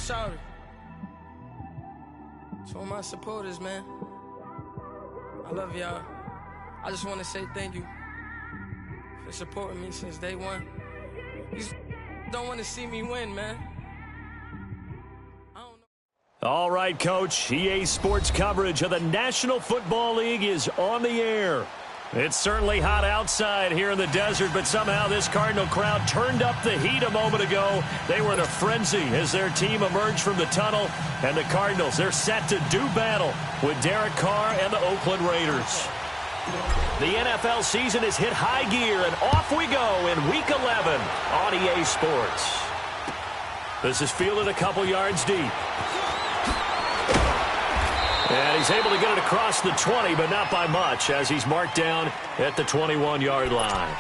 sorry. To all my supporters, man. I love y'all. I just want to say thank you for supporting me since day one. You just don't want to see me win, man. I don't know. All right, Coach. EA Sports coverage of the National Football League is on the air. It's certainly hot outside here in the desert, but somehow this Cardinal crowd turned up the heat a moment ago. They were in a frenzy as their team emerged from the tunnel, and the Cardinals, they're set to do battle with Derek Carr and the Oakland Raiders. The NFL season has hit high gear, and off we go in Week 11 on EA Sports. This is fielded a couple yards deep. And he's able to get it across the 20, but not by much, as he's marked down at the 21-yard line.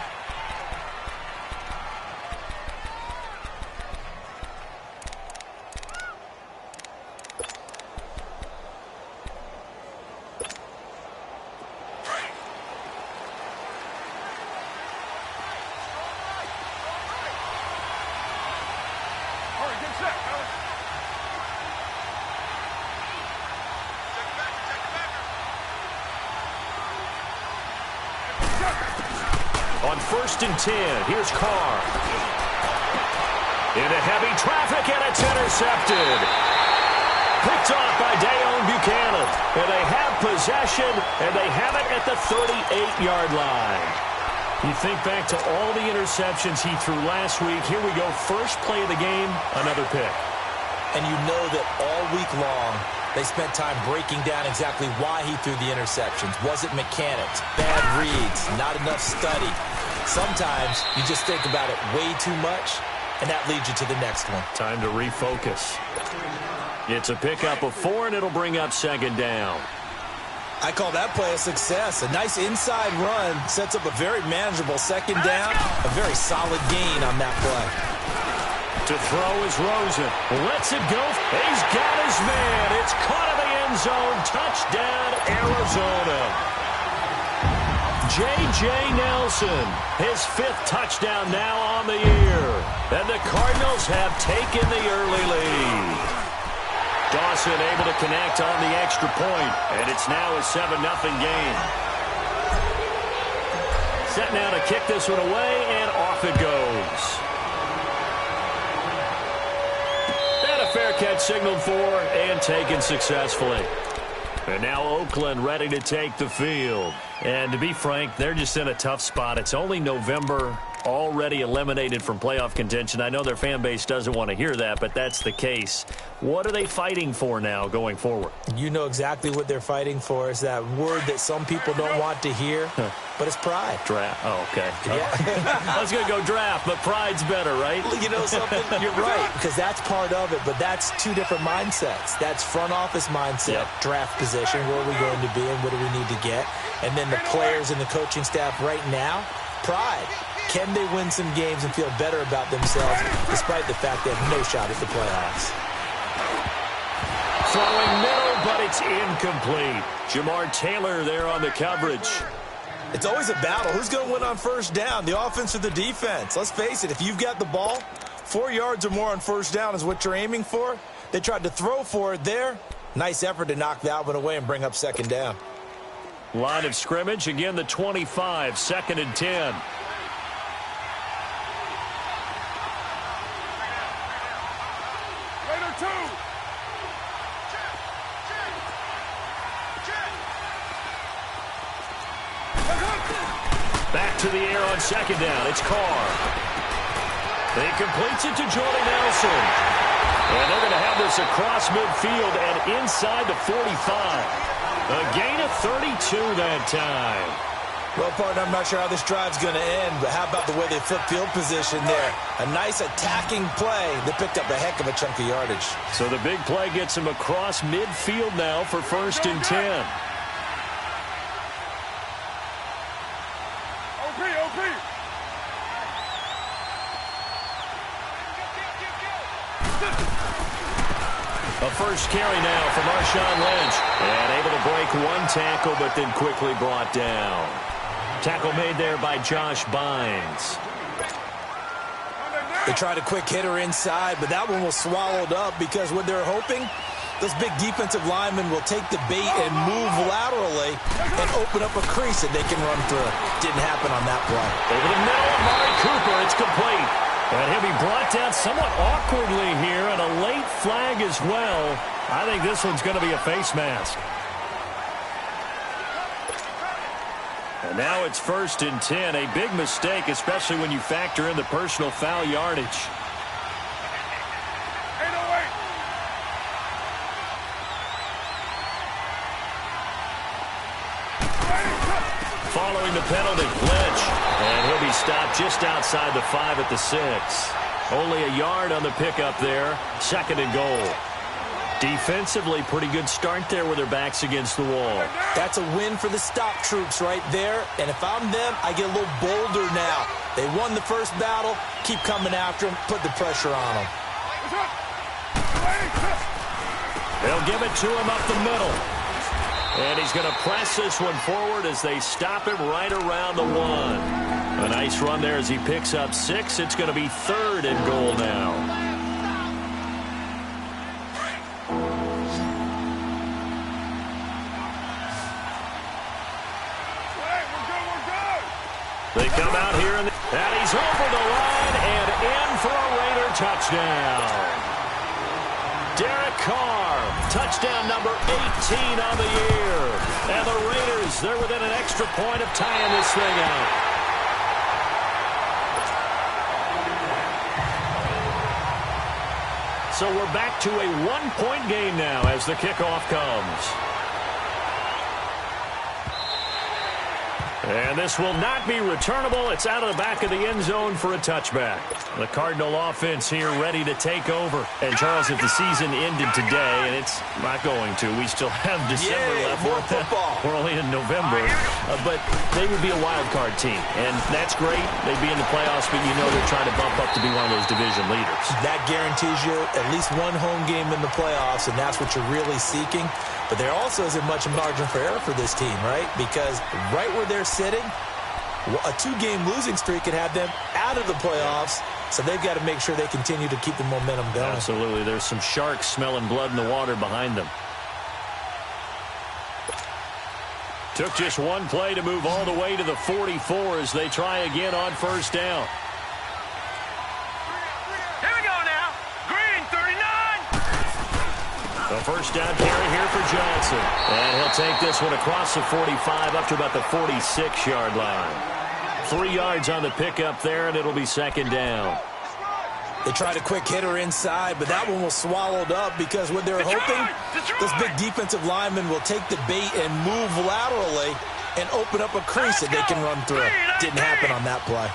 On 1st and 10, here's Carr. Into heavy traffic, and it's intercepted. Picked off by Dayon Buchanan. And they have possession, and they have it at the 38-yard line. You think back to all the interceptions he threw last week. Here we go, first play of the game, another pick. And you know that all week long, they spent time breaking down exactly why he threw the interceptions. Was it mechanics, bad reads, not enough study? Sometimes you just think about it way too much, and that leads you to the next one. Time to refocus. It's a pickup of 4, and it'll bring up 2nd down. I call that play a success. A nice inside run sets up a very manageable 2nd down. A very solid gain on that play. To throw is Rosen. Lets it go. He's got his man. It's caught in the end zone. Touchdown, Arizona. J.J. Nelson, his 5th touchdown now on the year. And the Cardinals have taken the early lead. Dawson able to connect on the extra point, and it's now a 7-0 game. Set now to kick this one away, and off it goes. Fair catch signaled for and taken successfully. And now Oakland ready to take the field. And to be frank, they're just in a tough spot. It's only November, already eliminated from playoff contention. I know their fan base doesn't want to hear that, but that's the case. What are they fighting for now going forward? You know exactly what they're fighting for. Is that word that some people don't want to hear, but it's pride. Draft. Oh, okay. Yeah. I was going to go draft, but pride's better, right? You know something? You're right, because that's part of it, but that's two different mindsets. That's front office mindset, draft position, where are we going to be and what do we need to get? And then the players and the coaching staff right now, pride. Can they win some games and feel better about themselves despite the fact they have no shot at the playoffs? Throwing middle, but it's incomplete. Jamar Taylor there on the coverage. It's always a battle. Who's going to win on 1st down, the offense or the defense? Let's face it, if you've got the ball, 4 yards or more on 1st down is what you're aiming for. They tried to throw for it there. Nice effort to knock that one away and bring up 2nd down. Line of scrimmage, again the 25, 2nd and 10. Back to the air on 2nd down. It's Carr. He completes it to Jordy Nelson. And they're going to have this across midfield and inside the 45. A gain of 32 that time. Well, partner, I'm not sure how this drive's going to end, but how about the way they flip field position there? A nice attacking play that picked up a heck of a chunk of yardage. So the big play gets him across midfield now for 1st and 10. A first carry now from Marshawn Lynch. And able to break one tackle, but then quickly brought down. Tackle made there by Josh Bynes. They tried a quick hitter inside, but that one was swallowed up because what they're hoping, those big defensive linemen will take the bait and move laterally and open up a crease that they can run through. Didn't happen on that play. Over the middle, Amari Cooper, it's complete. And he'll be brought down somewhat awkwardly here, and a late flag as well. I think this one's going to be a face mask. And now it's 1st and 10. A big mistake, especially when you factor in the personal foul yardage. Following the penalty, Lynch. And he'll be stopped just outside the 5 at the 6. Only a yard on the pickup there. 2nd and goal. Defensively, pretty good start there with their backs against the wall. That's a win for the stop troops right there. And if I'm them, I get a little bolder now. They won the first battle. Keep coming after them. Put the pressure on them. They'll give it to him up the middle. And he's going to press this one forward as they stop him right around the 1. A nice run there as he picks up 6. It's going to be 3rd and goal now. They come out here, and he's over the line and in for a Raider touchdown. Derek Carr, touchdown number 18 on the year. And the Raiders, they're within an extra point of tying this thing out. So we're back to a 1-point game now as the kickoff comes. And this will not be returnable. It's out of the back of the end zone for a touchback. The Cardinal offense here ready to take over. And, Charles, if the season ended today, and it's not going to, we still have December left. More football. We're only in November. But they would be a wild card team. And that's great. They'd be in the playoffs, but you know they're trying to bump up to be one of those division leaders. That guarantees you at least one home game in the playoffs, and that's what you're really seeking. But there also isn't much margin for error for this team, right? Because right where they're sitting, a 2-game losing streak could have them out of the playoffs. So they've got to make sure they continue to keep the momentum going. Absolutely. There's some sharks smelling blood in the water behind them. Took just one play to move all the way to the 44 as they try again on 1st down. The 1st down carry here for Johnson. And he'll take this one across the 45 up to about the 46-yard line. 3 yards on the pickup there, and it'll be 2nd down. They tried a quick hitter inside, but that one was swallowed up because what they're hoping, those big defensive linemen will take the bait and move laterally and open up a crease that they can run through. Didn't happen on that play.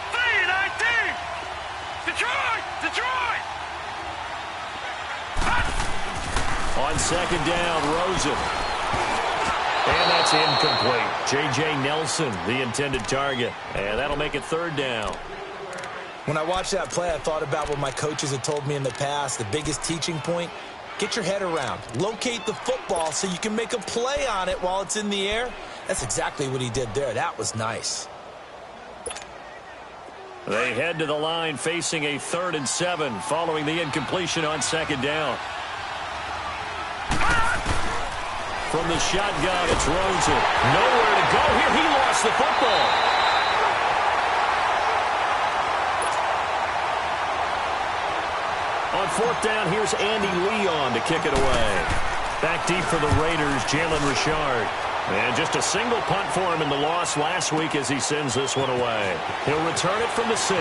On 2nd down, Rosen. And that's incomplete. J.J. Nelson, the intended target. And that'll make it 3rd down. When I watched that play, I thought about what my coaches had told me in the past. The biggest teaching point, get your head around. Locate the football so you can make a play on it while it's in the air. That's exactly what he did there. That was nice. They head to the line facing a 3rd and 7 following the incompletion on 2nd down. From the shotgun, it's Rosen. Nowhere to go here. He lost the football. On 4th down, here's Andy Leon to kick it away. Back deep for the Raiders, Jalen Richard. And just a single punt for him in the loss last week as he sends this one away. He'll return it from the 6.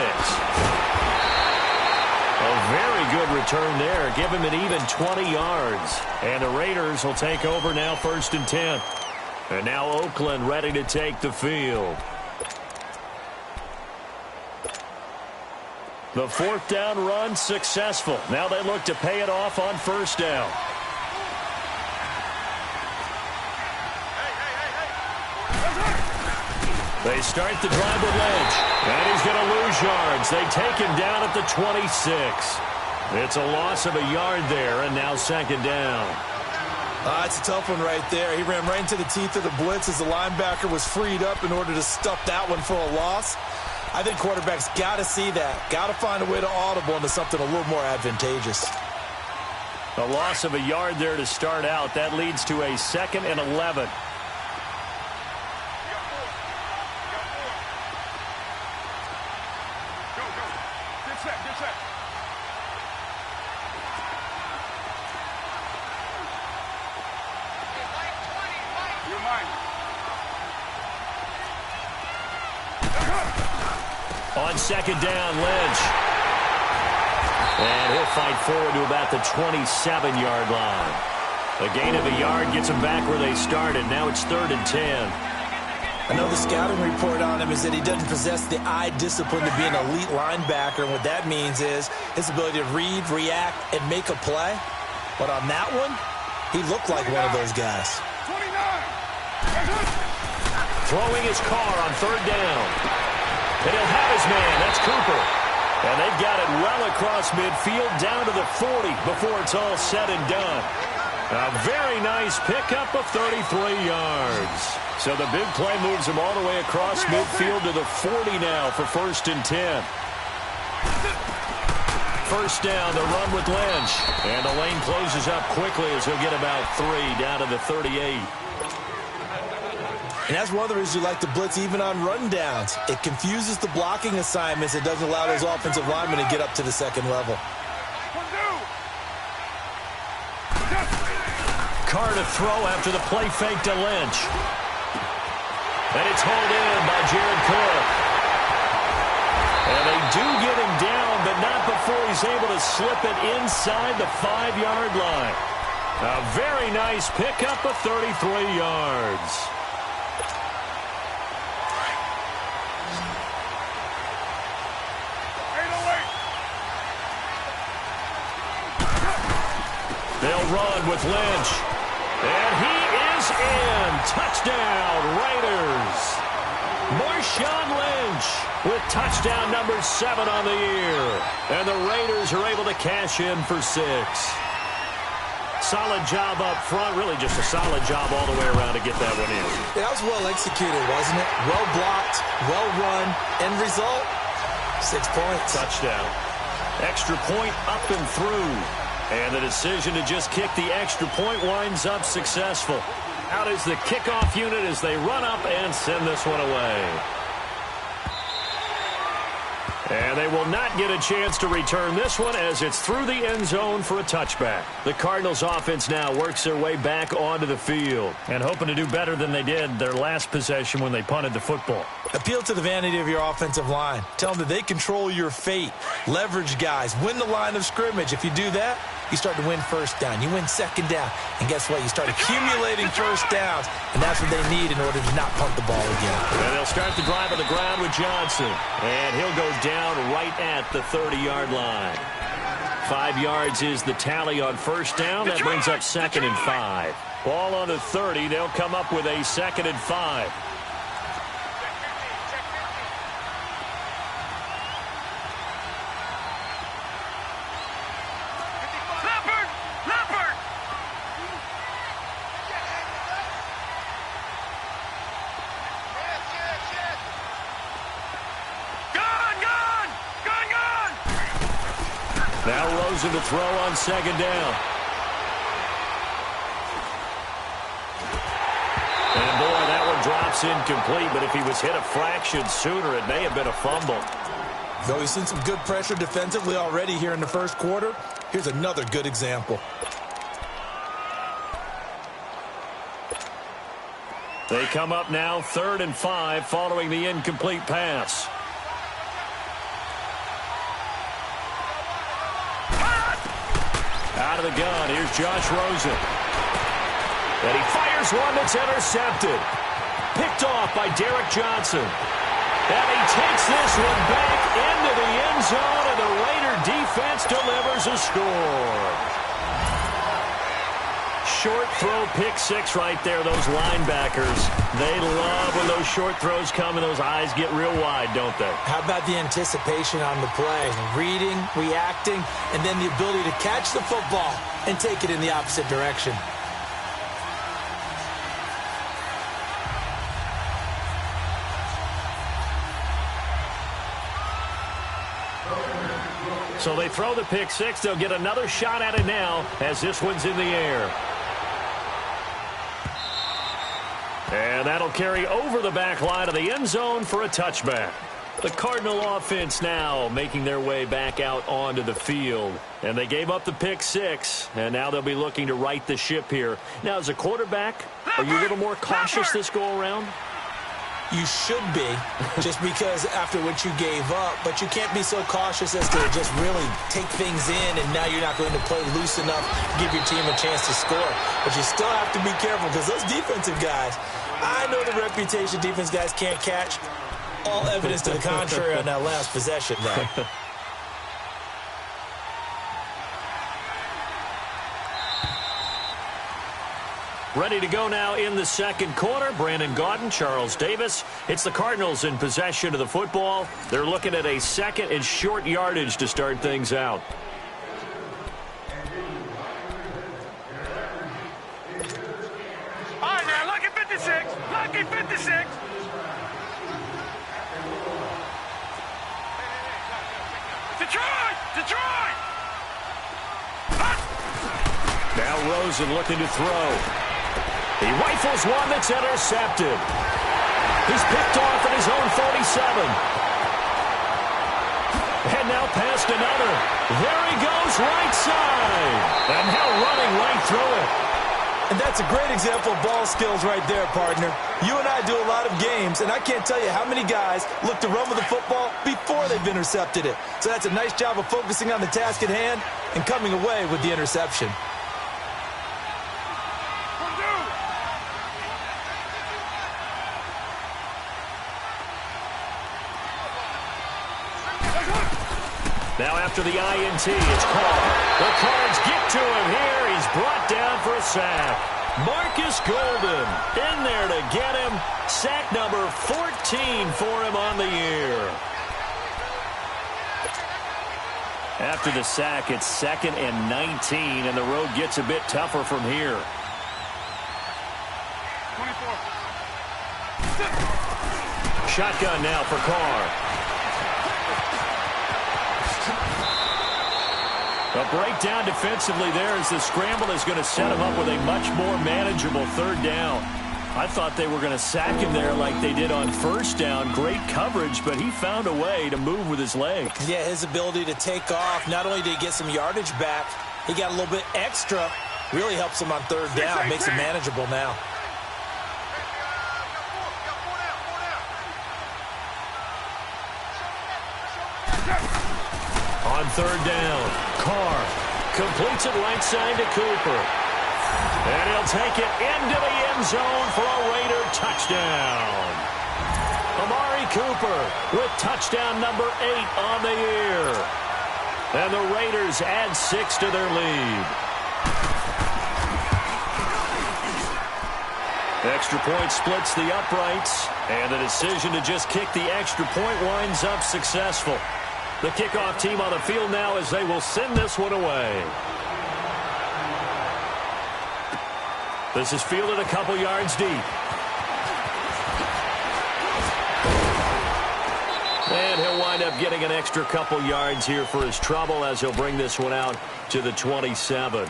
A very good return there. Give him an even 20 yards. And the Raiders will take over now 1st and 10. And now Oakland ready to take the field. The 4th down run successful. Now they look to pay it off on 1st down. They start the drive with Lynch. And he's going to lose yards. They take him down at the 26. It's a loss of a yard there, and now 2nd down. It's a tough one right there. He ran right into the teeth of the blitz as the linebacker was freed up in order to stuff that one for a loss. I think quarterbacks got to see that. Got to find a way to audible into something a little more advantageous. A loss of a yard there to start out. That leads to a 2nd and 11. On 2nd down, Lynch. And he'll fight forward to about the 27-yard line. A gain of a yard gets them back where they started. Now it's 3rd and 10. I know the scouting report on him is that he doesn't possess the eye discipline to be an elite linebacker. And what that means is his ability to read, react, and make a play. But on that one, he looked like one of those guys. 29. Throwing his car on 3rd down. And he'll have his man. That's Cooper. And they've got it well across midfield down to the 40 before it's all said and done. A very nice pickup of 33 yards. So the big play moves him all the way across midfield to the 40 now for 1st and 10. 1st down, the run with Lynch. And the lane closes up quickly as he'll get about 3 down to the 38. And that's one of the reasons you like to blitz even on rundowns. It confuses the blocking assignments. It doesn't allow those offensive linemen to get up to the 2nd level. Carr to throw after the play fake to Lynch. And it's hauled in by Jared Cook. And they do get him down, but not before he's able to slip it inside the 5-yard line. A very nice pickup of 33 yards. They'll run with Lynch. And he is in. Touchdown, Raiders. Marshawn Lynch with touchdown number 7 on the year. And the Raiders are able to cash in for 6. Solid job up front. Really just a solid job all the way around to get that one in. That was well executed, wasn't it? Well blocked, well run. End result, 6 points. Touchdown. Extra point up and through. And the decision to just kick the extra point winds up successful. Out is the kickoff unit as they run up and send this one away. And they will not get a chance to return this one as it's through the end zone for a touchback. The Cardinals offense now works their way back onto the field and hoping to do better than they did their last possession when they punted the football. Appeal to the vanity of your offensive line. Tell them that they control your fate. Leverage guys. Win the line of scrimmage. If you do that, you start to win 1st down. You win 2nd down. And guess what? You start accumulating 1st downs. And that's what they need in order to not punt the ball again. And they'll start the drive on the ground with Johnson. And he'll go down right at the 30-yard line. 5 yards is the tally on 1st down. That brings up 2nd and 5. Ball on the 30. They'll come up with a 2nd and 5. Now Rosen to throw on 2nd down. And boy, that one drops incomplete, but if he was hit a fraction sooner, it may have been a fumble. Though he's seen some good pressure defensively already here in the 1st quarter, here's another good example. They come up now 3rd and 5 following the incomplete pass. Out of the gun, here's Josh Rosen. And he fires one that's intercepted. Picked off by Derek Johnson. And he takes this one back into the end zone, and the Raider defense delivers a score. Short throw, pick 6 right there. Those linebackers, they love when those short throws come and those eyes get real wide, don't they? How about the anticipation on the play? Reading, reacting, and then the ability to catch the football and take it in the opposite direction. So they throw the pick six. They'll get another shot at it now as this one's in the air. And that'll carry over the back line of the end zone for a touchback. The Cardinal offense now making their way back out onto the field. And they gave up the pick six, and now they'll be looking to right the ship here. Now, as a quarterback, are you a little more cautious this go-around? You should be, just because after what you gave up, but you can't be so cautious as to just really take things in, and now you're not going to play loose enough to give your team a chance to score. But you still have to be careful, because those defensive guys, I know the reputation defense guys can't catch. All evidence to the contrary on that last possession, though. Ready to go now in the second quarter. Brandon Gaudin, Charles Davis. It's the Cardinals in possession of the football. They're looking at a second and short yardage to start things out. All right, now, look at 56. Look at 56. Detroit! Detroit! Now Rosen looking to throw. He rifles one that's intercepted. He's picked off at his own 47. And now past another. There he goes, right side. And now running right through it. And that's a great example of ball skills right there, partner. You and I do a lot of games, and I can't tell you how many guys look to run with the football before they've intercepted it. So that's a nice job of focusing on the task at hand and coming away with the interception. Now after the INT, it's Carr. The Cards get to him here. He's brought down for a sack. Marcus Golden in there to get him. Sack number 14 for him on the year. After the sack, it's 2nd and 19, and the road gets a bit tougher from here. 24. Shotgun now for Carr. A breakdown defensively there as the scramble is going to set him up with a much more manageable third down. I thought they were going to sack him there like they did on first down. Great coverage, but he found a way to move with his legs. Yeah, his ability to take off, not only did he get some yardage back, he got a little bit extra. Really helps him on third down, makes it manageable now. On third down, Carr completes it right side to Cooper. And he'll take it into the end zone for a Raider touchdown. Amari Cooper with touchdown number 8 on the year. And the Raiders add 6 to their lead. Extra point splits the uprights. And the decision to just kick the extra point winds up successful. The kickoff team on the field now as they will send this one away. This is fielded a couple yards deep. And he'll wind up getting an extra couple yards here for his trouble as he'll bring this one out to the 27.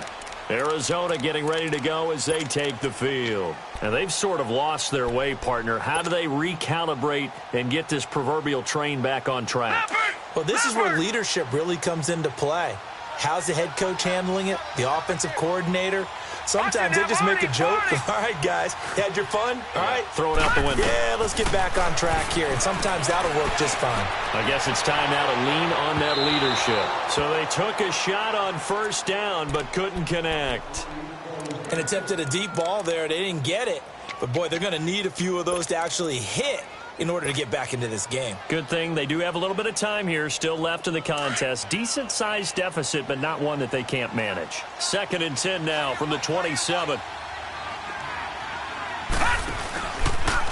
Arizona getting ready to go as they take the field. And they've sort of lost their way, partner. How do they recalibrate and get this proverbial train back on track? Well, this is where leadership really comes into play. How's the head coach handling it? The offensive coordinator? Sometimes they just make a joke. All right, guys, had your fun? All right. Throw it out the window. Yeah, let's get back on track here. And sometimes that'll work just fine. I guess it's time now to lean on that leadership. So they took a shot on first down but couldn't connect. And attempted a deep ball there. They didn't get it. But, boy, they're going to need a few of those to actually hit in order to get back into this game. Good thing they do have a little bit of time here still left in the contest. Decent-sized deficit, but not one that they can't manage. 2nd and 10 now from the 27.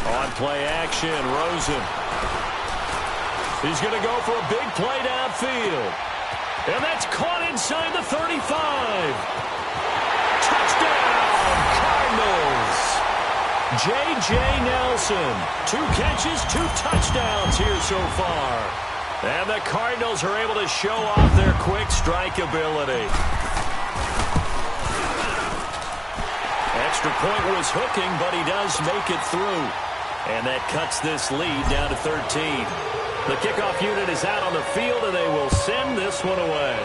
On play action, Rosen. He's going to go for a big play downfield. And that's caught inside the 35. Touchdown, Cardinals. J.J. Nelson, 2 catches, 2 touchdowns here so far. And the Cardinals are able to show off their quick strike ability. Extra point was hooking, but he does make it through. And that cuts this lead down to 13. The kickoff unit is out on the field, and they will send this one away.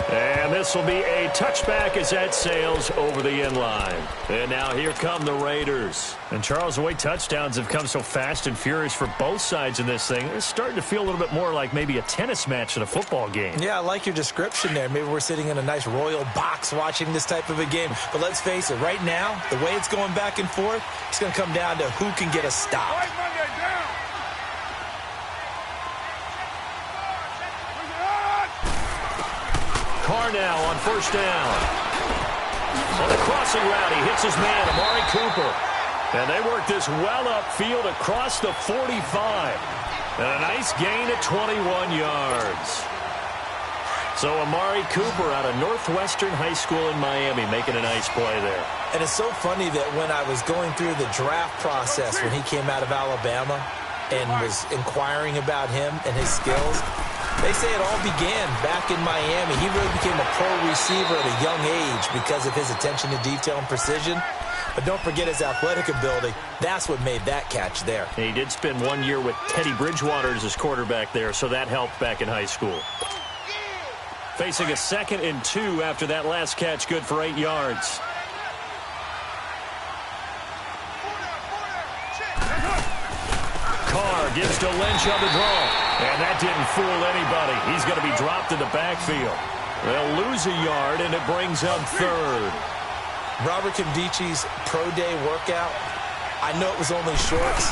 And this will be a touchback as that sails over the end line. And now here come the Raiders. And Charles, the way touchdowns have come so fast and furious for both sides in this thing, it's starting to feel a little bit more like maybe a tennis match than a football game. Yeah, I like your description there. Maybe we're sitting in a nice royal box watching this type of a game. But let's face it, right now, the way it's going back and forth, it's going to come down to who can get a stop. Carr now on first down. On the crossing route, he hits his man, Amari Cooper. And they work this well upfield across the 45. And a nice gain at 21 yards. So Amari Cooper out of Northwestern High School in Miami making a nice play there. And it's so funny that when I was going through the draft process when he came out of Alabama and was inquiring about him and his skills, they say it all began back in Miami. He really became a pro receiver at a young age because of his attention to detail and precision. But don't forget his athletic ability. That's what made that catch there. And he did spend 1 year with Teddy Bridgewater as his quarterback there, so that helped back in high school. Facing a 2nd and 2 after that last catch, good for 8 yards. Carr gives to Lynch on the draw. And that didn't fool anybody. He's going to be dropped in the backfield. They'll lose a yard, and it brings up 3rd. Robert Kimdichie's pro day workout, I know it was only shorts,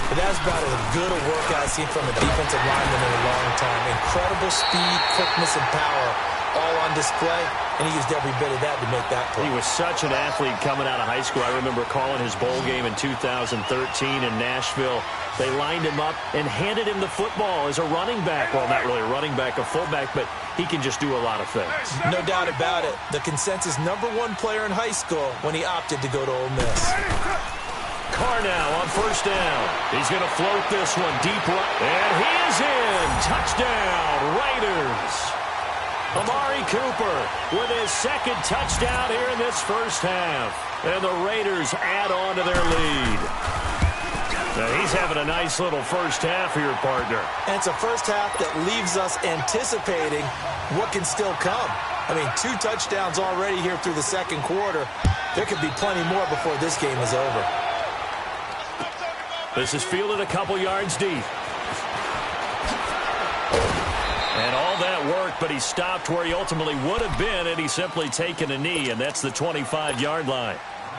but that's about as good a workout I've seen from a defensive lineman in a long time. Incredible speed, quickness, and power all on display, and he used every bit of that to make that play. He was such an athlete coming out of high school. I remember calling his bowl game in 2013 in Nashville. They lined him up and handed him the football as a running back. Well, not really a running back, a fullback, but he can just do a lot of things. No doubt about it. The consensus #1 player in high school when he opted to go to Ole Miss. Carr now on first down. He's going to float this one deep right. And he is in. Touchdown, Raiders. Amari Cooper with his 2nd touchdown here in this first half. And the Raiders add on to their lead. Now he's having a nice little first half here, partner. And it's a first half that leaves us anticipating what can still come. I mean, 2 touchdowns already here through the 2nd quarter. There could be plenty more before this game is over. This is fielded a couple yards deep. And all that worked, but he stopped where he ultimately would have been had he simply taken a knee, and that's the 25-yard line.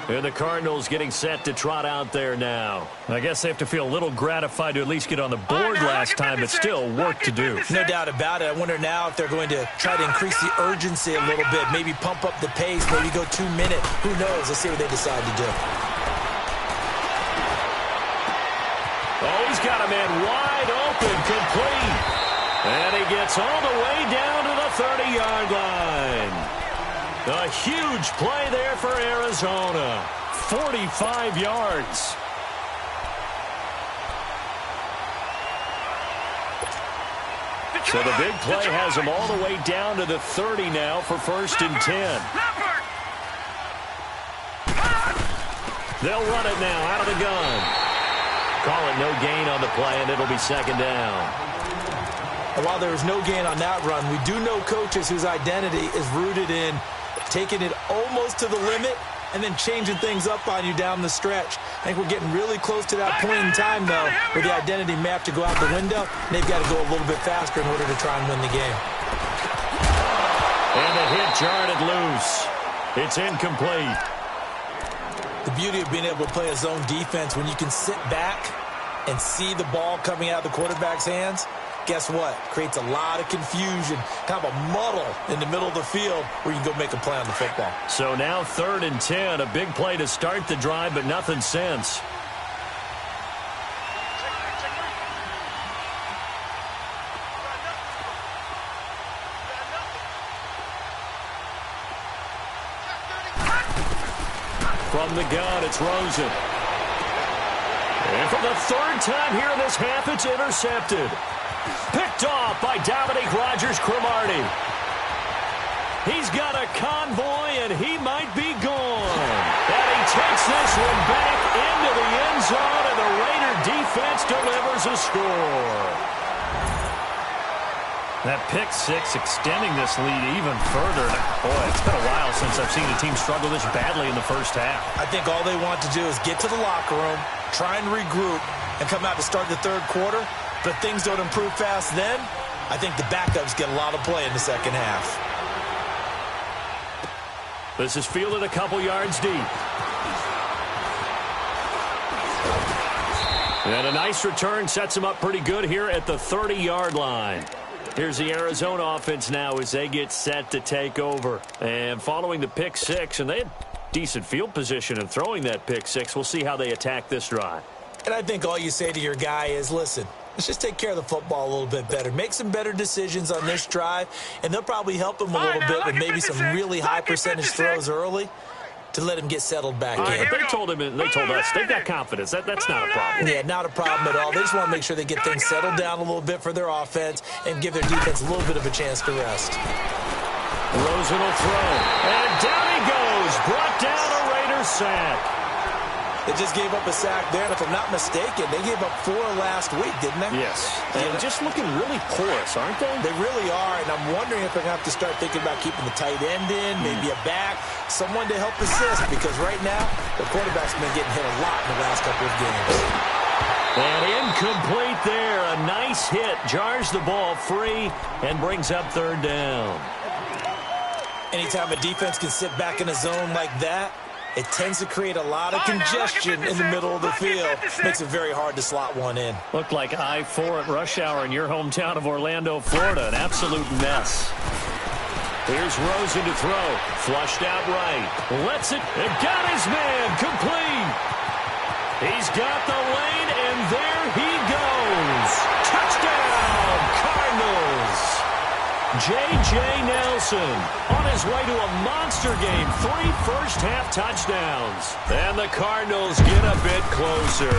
And the Cardinals getting set to trot out there now. I guess they have to feel a little gratified to at least get on the board last time, but still work to do. No doubt about it. I wonder now if they're going to try to increase the urgency a little bit, maybe pump up the pace, maybe go 2 minute. Who knows? Let's see what they decide to do. Oh, he's got a man wide open, complete. And he gets all the way down to the 30-yard line. A huge play there for Arizona. 45 yards. So the big play has him all the way down to the 30 now for 1st and 10. They'll run it now out of the gun. Call it no gain on the play, and it'll be 2nd down. And while there was no gain on that run, we do know coaches whose identity is rooted in taking it almost to the limit and then changing things up on you down the stretch. I think we're getting really close to that point in time, though, where the identity map to go out the window, and they've got to go a little bit faster in order to try and win the game. And the hit jarred it loose. It's incomplete. The beauty of being able to play a zone defense when you can sit back and see the ball coming out of the quarterback's hands, guess what? Creates a lot of confusion, kind of a muddle in the middle of the field where you can go make a play on the football. So now 3rd and 10, a big play to start the drive, but nothing since. From the gun, it's Rosen. And for the third time here in this half, it's intercepted. Picked off by Dominique Rodgers-Cromartie. He's got a convoy, and he might be gone. And he takes this one back into the end zone, and the Raider defense delivers a score. That pick six extending this lead even further. Boy, it's been a while since I've seen a team struggle this badly in the first half. I think all they want to do is get to the locker room, try and regroup, and come out to start the third quarter. But if things don't improve fast then, I think the backups get a lot of play in the second half. This is fielded a couple yards deep. And a nice return sets him up pretty good here at the 30-yard line. Here's the Arizona offense now as they get set to take over. And following the pick six, and they had decent field position in throwing that pick six. We'll see how they attack this drive. And I think all you say to your guy is, listen, let's just take care of the football a little bit better. Make some better decisions on this drive, and they'll probably help him a little bit with maybe some really high percentage throws early to let him get settled back in. But they told us they've got confidence. That's not a problem. Yeah, not a problem at all. They just want to make sure they get things settled down a little bit for their offense and give their defense a little bit of a chance to rest. Rosen will throw, and down he goes. Brought down a Raiders sack. They just gave up a sack there, and if I'm not mistaken, they gave up 4 last week, didn't they? Yes. And just looking really porous, aren't they? They really are, and I'm wondering if they're going to have to start thinking about keeping the tight end in, maybe a back, someone to help assist, because right now, the quarterback's been getting hit a lot in the last couple of games. And incomplete there. A nice hit. Jars the ball free and brings up third down. Anytime a defense can sit back in a zone like that, it tends to create a lot of congestion in the middle of the field. Makes it very hard to slot one in. Looked like I-4 at rush hour in your hometown of Orlando, Florida. An absolute mess. Here's Rosen to throw. Flushed out right. Lets it. And got his man. Complete. He's got the lane, and there he goes. Touchdown, Cardinals. J.J. Nelson on his way to a monster game. 3 first-half touchdowns. And the Cardinals get a bit closer.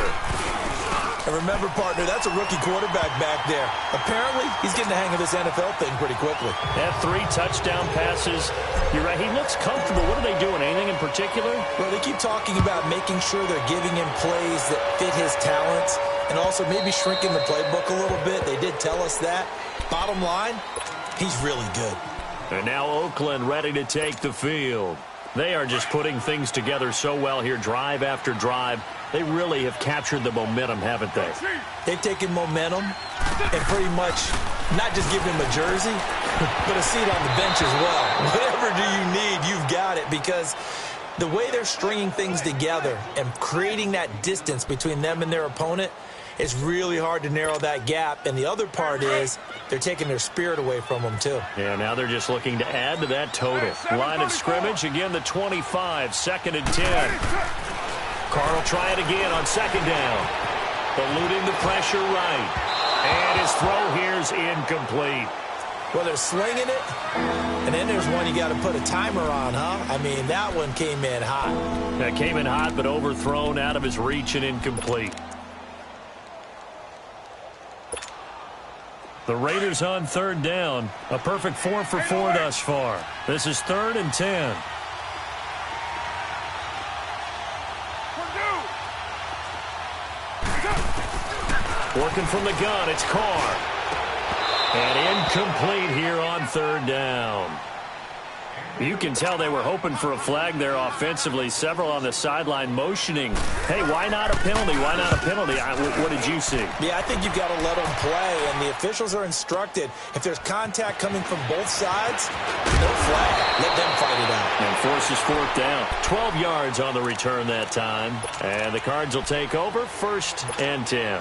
And remember, partner, that's a rookie quarterback back there. Apparently, he's getting the hang of this NFL thing pretty quickly. Had 3 touchdown passes. You're right, he looks comfortable. What are they doing? Anything in particular? Well, they keep talking about making sure they're giving him plays that fit his talents and also maybe shrinking the playbook a little bit. They did tell us that. Bottom line, he's really good. And now Oakland ready to take the field. They are just putting things together so well here, drive after drive. They really have captured the momentum, haven't they? They've taken momentum and pretty much not just given him a jersey, but a seat on the bench as well. Whatever do you need, you've got it, because the way they're stringing things together and creating that distance between them and their opponent, it's really hard to narrow that gap. And the other part is they're taking their spirit away from them, too. Yeah, now they're just looking to add to that total. Line of scrimmage, again, the 25, 2nd and 10. Carr will try it again on 2nd down. Eluding the pressure right. And his throw here's incomplete. Well, they're slinging it, and then there's one you got to put a timer on, huh? I mean, that one came in hot. That came in hot, but overthrown, out of his reach and incomplete. The Raiders on 3rd down. A perfect 4 for 4 thus far. This is 3rd and 10. Working from the gun, it's Carr. And incomplete here on 3rd down. You can tell they were hoping for a flag there offensively. Several on the sideline motioning. Hey, why not a penalty? Why not a penalty? What did you see? Yeah, I think you've got to let them play, and the officials are instructed. If there's contact coming from both sides, no flag. Let them fight it out. And forces 4th down. 12 yards on the return that time. And the Cards will take over 1st and 10.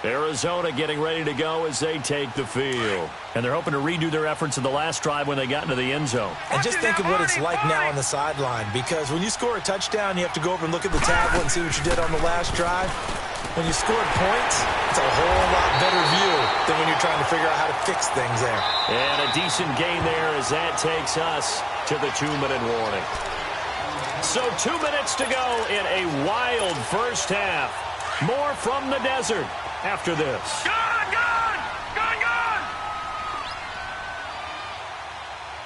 Arizona getting ready to go as they take the field. And they're hoping to redo their efforts in the last drive when they got into the end zone. And just think of what it's like now on the sideline, because when you score a touchdown, you have to go over and look at the tablet and see what you did on the last drive. When you scored points, it's a whole lot better view than when you're trying to figure out how to fix things there. And a decent gain there as that takes us to the 2-minute warning. So 2 minutes to go in a wild first half. More from the desert after this. Gone!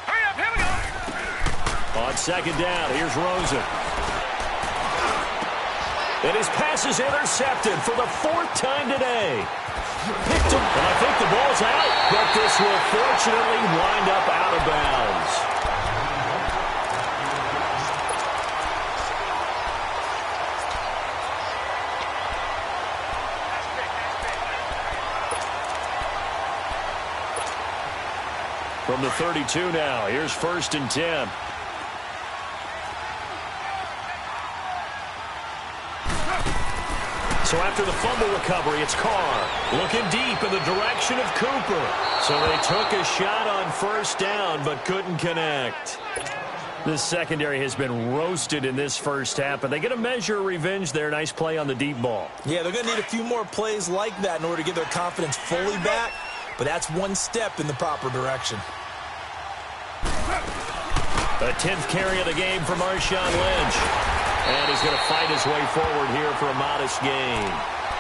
Hurry up, here we go! On second down, here's Rosen. And his pass is intercepted for the 4th time today. Picked him, and I think the ball's out, but this will fortunately wind up out of bounds. From the 32 now, here's 1st and 10. So after the fumble recovery, it's Carr looking deep in the direction of Cooper. So they took a shot on 1st down but couldn't connect. This secondary has been roasted in this first half, but they get a measure of revenge there. Nice play on the deep ball. Yeah, they're going to need a few more plays like that in order to get their confidence fully back, but that's one step in the proper direction. A 10th carry of the game for Marshawn Lynch. And he's going to fight his way forward here for a modest gain.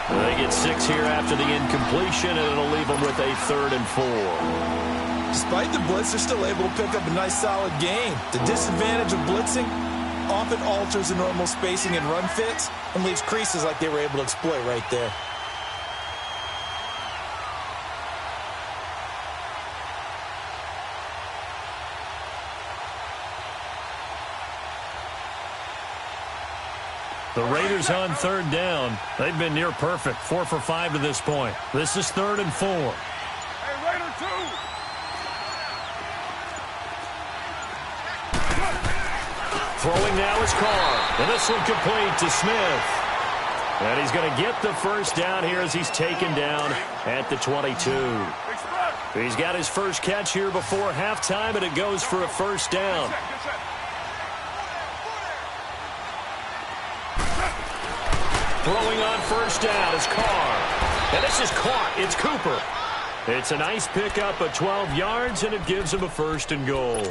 They get 6 here after the incompletion, and it'll leave them with a 3rd and 4. Despite the blitz, they're still able to pick up a nice, solid gain. The disadvantage of blitzing often alters the normal spacing and run fits and leaves creases like they were able to exploit right there. The Raiders on 3rd down. They've been near perfect. 4 for 5 to this point. This is 3rd and 4. Hey, Raider 2! Throwing now is Carr. And this one complete to Smith. And he's going to get the 1st down here as he's taken down at the 22. He's got his first catch here before halftime, and it goes for a 1st down. Throwing on 1st down is Carr. And this is caught. It's Cooper. It's a nice pickup of 12 yards, and it gives him a 1st and goal.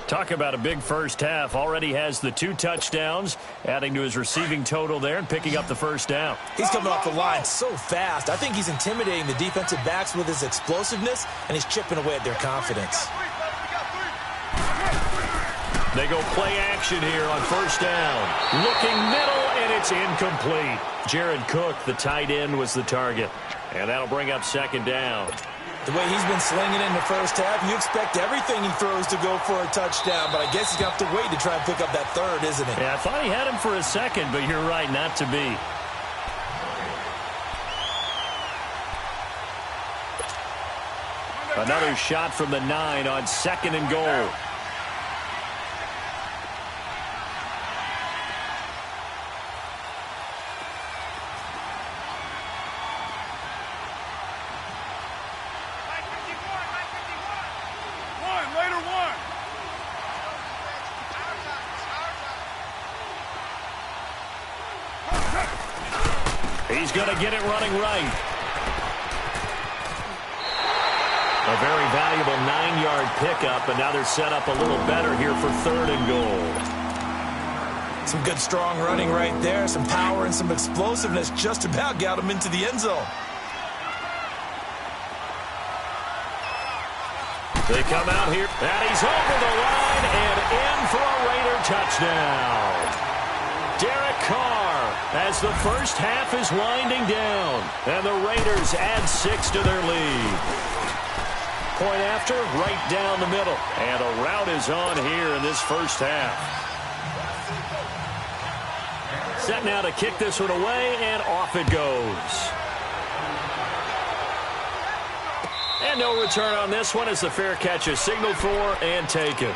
Talk about a big first half. Already has the 2 touchdowns, adding to his receiving total there and picking up the 1st down. He's coming off the line so fast. I think he's intimidating the defensive backs with his explosiveness, and he's chipping away at their confidence. They go play action here on 1st down. Looking middle, and it's incomplete. Jared Cook, the tight end, was the target. And that'll bring up 2nd down. The way he's been slinging in the first half, you expect everything he throws to go for a touchdown, but I guess he's going to have to wait to try and pick up that 3rd, isn't he? Yeah, I thought he had him for a second, but you're right, not to be. Another shot from the 9 on 2nd and goal. He's going to get it running right. A very valuable 9-yard pickup, and now they're set up a little better here for 3rd and goal. Some good, strong running right there. Some power and some explosiveness just about got him into the end zone. They come out here, and he's over the line and in for a Raider touchdown. Derek Carr, as the first half is winding down, and the Raiders add 6 to their lead. Point after, right down the middle, and a rout is on here in this first half. Set now to kick this one away, and off it goes. And no return on this one as the fair catch is signaled for and taken.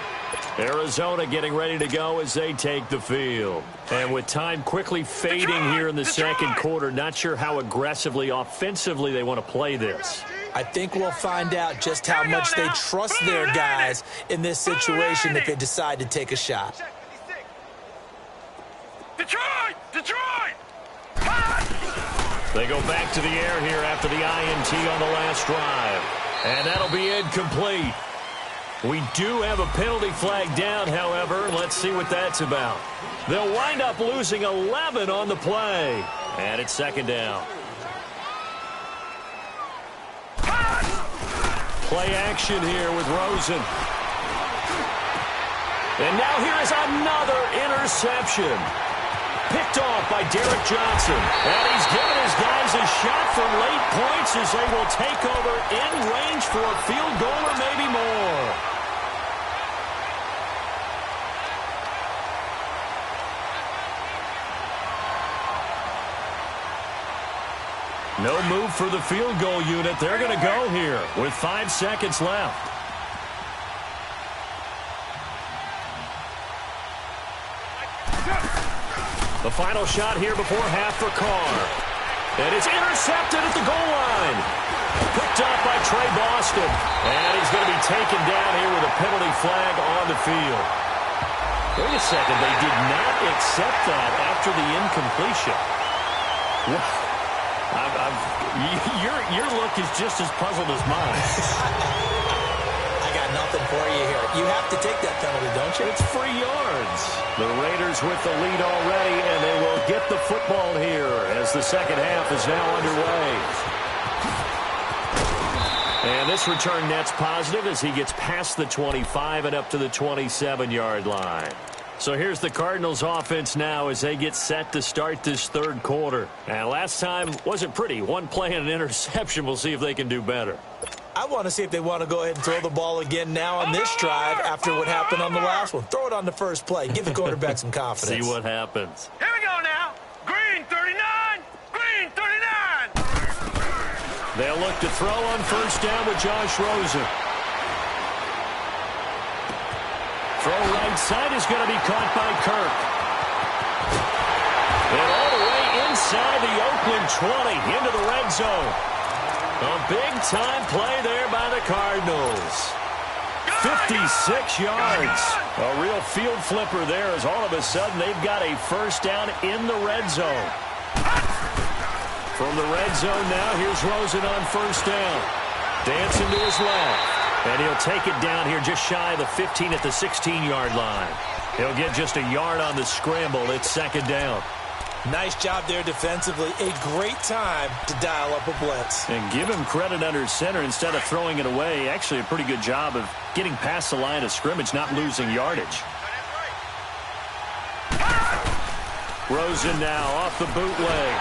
Arizona getting ready to go as they take the field. And with time quickly fading here in the second quarter, not sure how aggressively, offensively they want to play this. I think we'll find out just how much they trust their guys in this situation if they decide to take a shot. Detroit! They go back to the air here after the INT on the last drive. And that'll be incomplete. We do have a penalty flag down, however. Let's see what that's about. They'll wind up losing 11 on the play. And it's second down. Play action here with Rosen. And now here is another interception. Picked off by Derek Johnson. And he's given his guys a shot for late points as they will take over in range for a field goal or maybe more. No move for the field goal unit. They're going to go here with 5 seconds left. The final shot here before half for Carr. And it's intercepted at the goal line. Picked up by Trey Boston. And he's going to be taken down here with a penalty flag on the field. Wait a second. They did not accept that after the incompletion. Your look is just as puzzled as mine. I got nothing for you here. You have to take that penalty, don't you? It's free yards. The Raiders with the lead already, and they will get the football here as the second half is now underway. And this return net's positive as he gets past the 25 and up to the 27-yard line. So here's the Cardinals offense now as they get set to start this third quarter. And last time wasn't pretty. One play and an interception. We'll see if they can do better. I want to see if they want to go ahead and throw the ball again now on this drive after what happened on the last one. Throw it on the first play. Give the quarterback some confidence. See what happens. Here we go now. Green 39. Green 39. They'll look to throw on first down with Josh Rosen. Throw right side is going to be caught by Kirk. And all the way inside the Oakland 20 into the red zone. A big-time play there by the Cardinals. 56 yards. A real field flipper there as all of a sudden they've got a first down in the red zone. From the red zone now, here's Rosen on first down. Dancing to his left. And he'll take it down here just shy of the 15 at the 16-yard line. He'll get just a yard on the scramble. It's second down. Nice job there defensively. A great time to dial up a blitz. And give him credit under center instead of throwing it away. Actually a pretty good job of getting past the line of scrimmage, not losing yardage. Rosen now off the bootleg.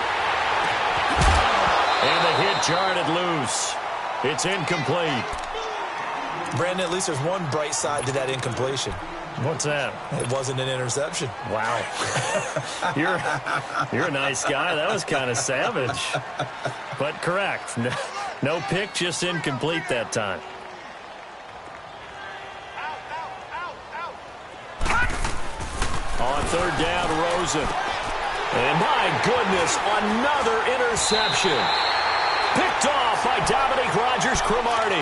And the hit jarred loose. It's incomplete. Brandon, at least there's one bright side to that incompletion. What's that? It wasn't an interception. Wow. You're a nice guy. That was kind of savage. But correct. No pick, just incomplete that time. On third down, Rosen. And my goodness, another interception. Picked off by Dominique Rodgers-Cromartie.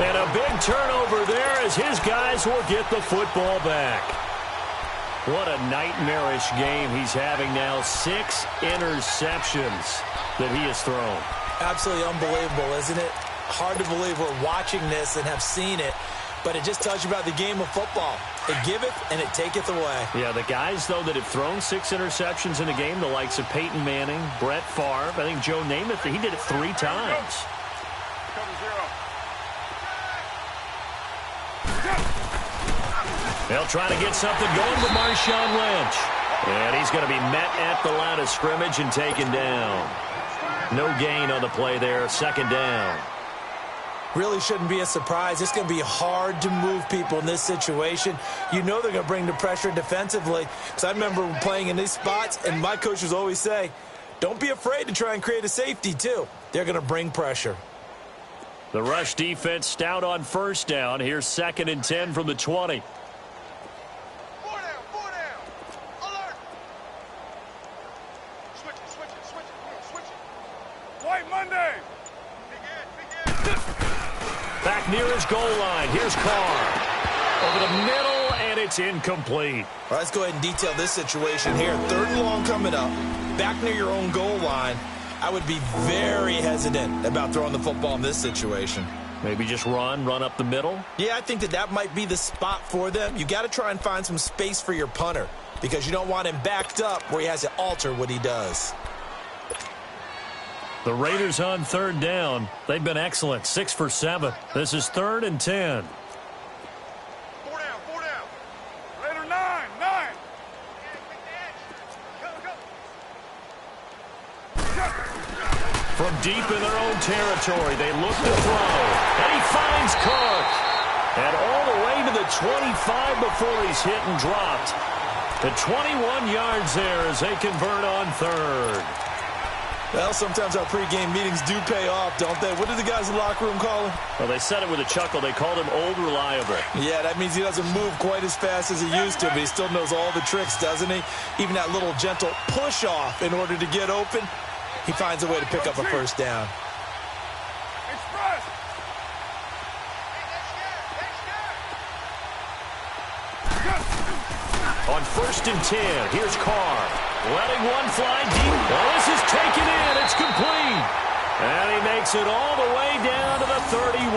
And a big turnover there as his guys will get the football back. What a nightmarish game he's having now. 6 interceptions that he has thrown. Absolutely unbelievable, isn't it? Hard to believe we're watching this and have seen it. But it just tells you about the game of football. It giveth and it taketh away. Yeah, the guys, though, that have thrown 6 interceptions in a game, the likes of Peyton Manning, Brett Favre, I think Joe Namath, he did it 3 times. They'll try to get something going with Marshawn Lynch. And he's going to be met at the line of scrimmage and taken down. No gain on the play there, second down. Really shouldn't be a surprise. It's going to be hard to move people in this situation. You know they're going to bring the pressure defensively. Because I remember playing in these spots, and my coaches always say, don't be afraid to try and create a safety, too. They're going to bring pressure. The rush defense stout on first down. Here's 2nd and 10 from the 20. Back near his goal line. Here's Carr. Over the middle, and it's incomplete. All right, let's go ahead and detail this situation here. 3rd and long coming up. Back near your own goal line. I would be very hesitant about throwing the football in this situation. Maybe just run up the middle? Yeah, I think that might be the spot for them. You got to try and find some space for your punter because you don't want him backed up where he has to alter what he does. The Raiders on third down. They've been excellent, 6 for 7. This is 3rd and 10. 4 down, 4 down. Raider 9, 9. From deep in their own territory, they look to throw. And he finds Cook. And all the way to the 25 before he's hit and dropped. The 21 yards there as they convert on third. Well, sometimes our pregame meetings do pay off, don't they? What did the guys in the locker room call him? Well, they said it with a chuckle. They called him Old Reliable. Yeah, that means he doesn't move quite as fast as he used to, but he still knows all the tricks, doesn't he? Even that little gentle push-off in order to get open, he finds a way to pick up a first down. Express. On 1st and 10, here's Carr. Letting one fly deep. Well, this is taken in. It's complete. And he makes it all the way down to the 31.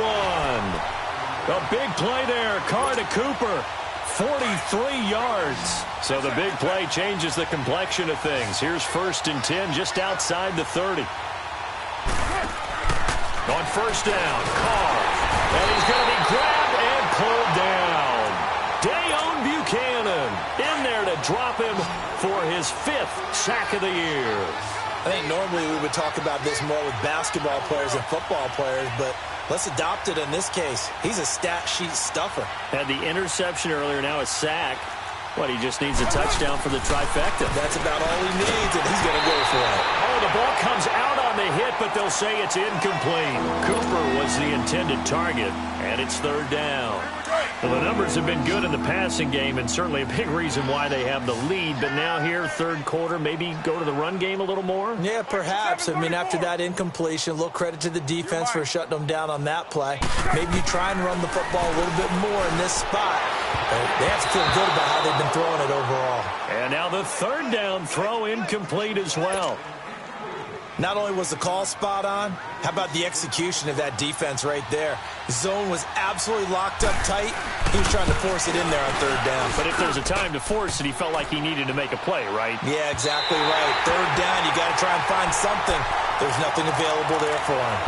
A big play there. Carr to Cooper. 43 yards. So the big play changes the complexion of things. Here's 1st and 10 just outside the 30. On 1st down, Carr. And he's going to be grabbed and pulled down. Dayon Buchanan in there to drop him for his 5th sack of the year. I think normally we would talk about this more with basketball players and football players, but let's adopt it in this case. He's a stat sheet stuffer. Had the interception earlier, now a sack. What, he just needs a touchdown for the trifecta. That's about all he needs, and he's going to go for it. Oh, the ball comes out on the hit, but they'll say it's incomplete. Cooper was the intended target, and it's 3rd down. Well, the numbers have been good in the passing game, and certainly a big reason why they have the lead. But now here, 3rd quarter, maybe go to the run game a little more? Yeah, perhaps. I mean, after that incompletion, a little credit to the defense for shutting them down on that play. Maybe you try and run the football a little bit more in this spot. They have to feel good about how they've been throwing it overall. And now the 3rd down throw incomplete as well. Not only was the call spot on, how about the execution of that defense right there? The zone was absolutely locked up tight. He was trying to force it in there on 3rd down. But if there's a time to force it, he felt like he needed to make a play, right? Yeah, exactly right. 3rd down, you got to try and find something. There's nothing available there for him.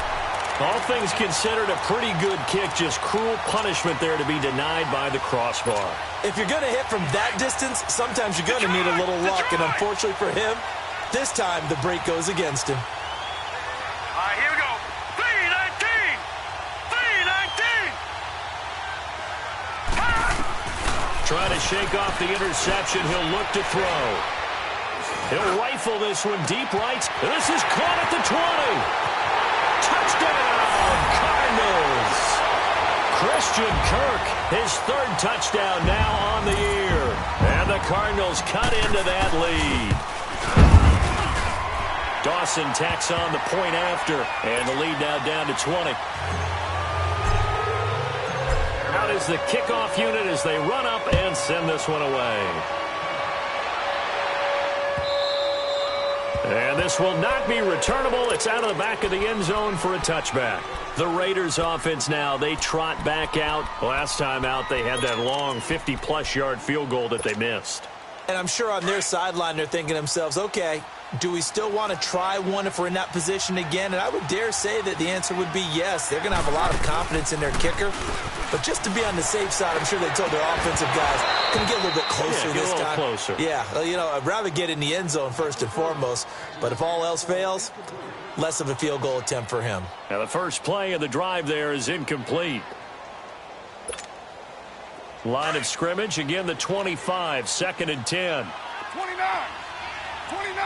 All things considered, a pretty good kick, just cruel punishment there to be denied by the crossbar. If you're going to hit from that distance, sometimes you're going to need a little luck, and unfortunately for him, this time the break goes against him. All right, here we go. 3-19. 3-19. Trying to shake off the interception. He'll look to throw. He'll rifle this one deep right. This is caught at the 20. Touchdown, Cardinals. Christian Kirk, his 3rd touchdown now on the year. And the Cardinals cut into that lead. Dawson tacks on the point after, and the lead now down to 20. Out is the kickoff unit as they run up and send this one away. And this will not be returnable. It's out of the back of the end zone for a touchback. The Raiders offense now, they trot back out. Last time out, they had that long 50-plus yard field goal that they missed. And I'm sure on their sideline they're thinking to themselves, okay, do we still want to try one if we're in that position again? And I would dare say that the answer would be yes. They're going to have a lot of confidence in their kicker. But just to be on the safe side, I'm sure they told their offensive guys, can we get a little bit closer this time? Closer. Yeah, you know, I'd rather get in the end zone first and foremost. But if all else fails, less of a field goal attempt for him. Now the first play of the drive there is incomplete. Line of scrimmage, again the 25, 2nd and 10. 29. 29.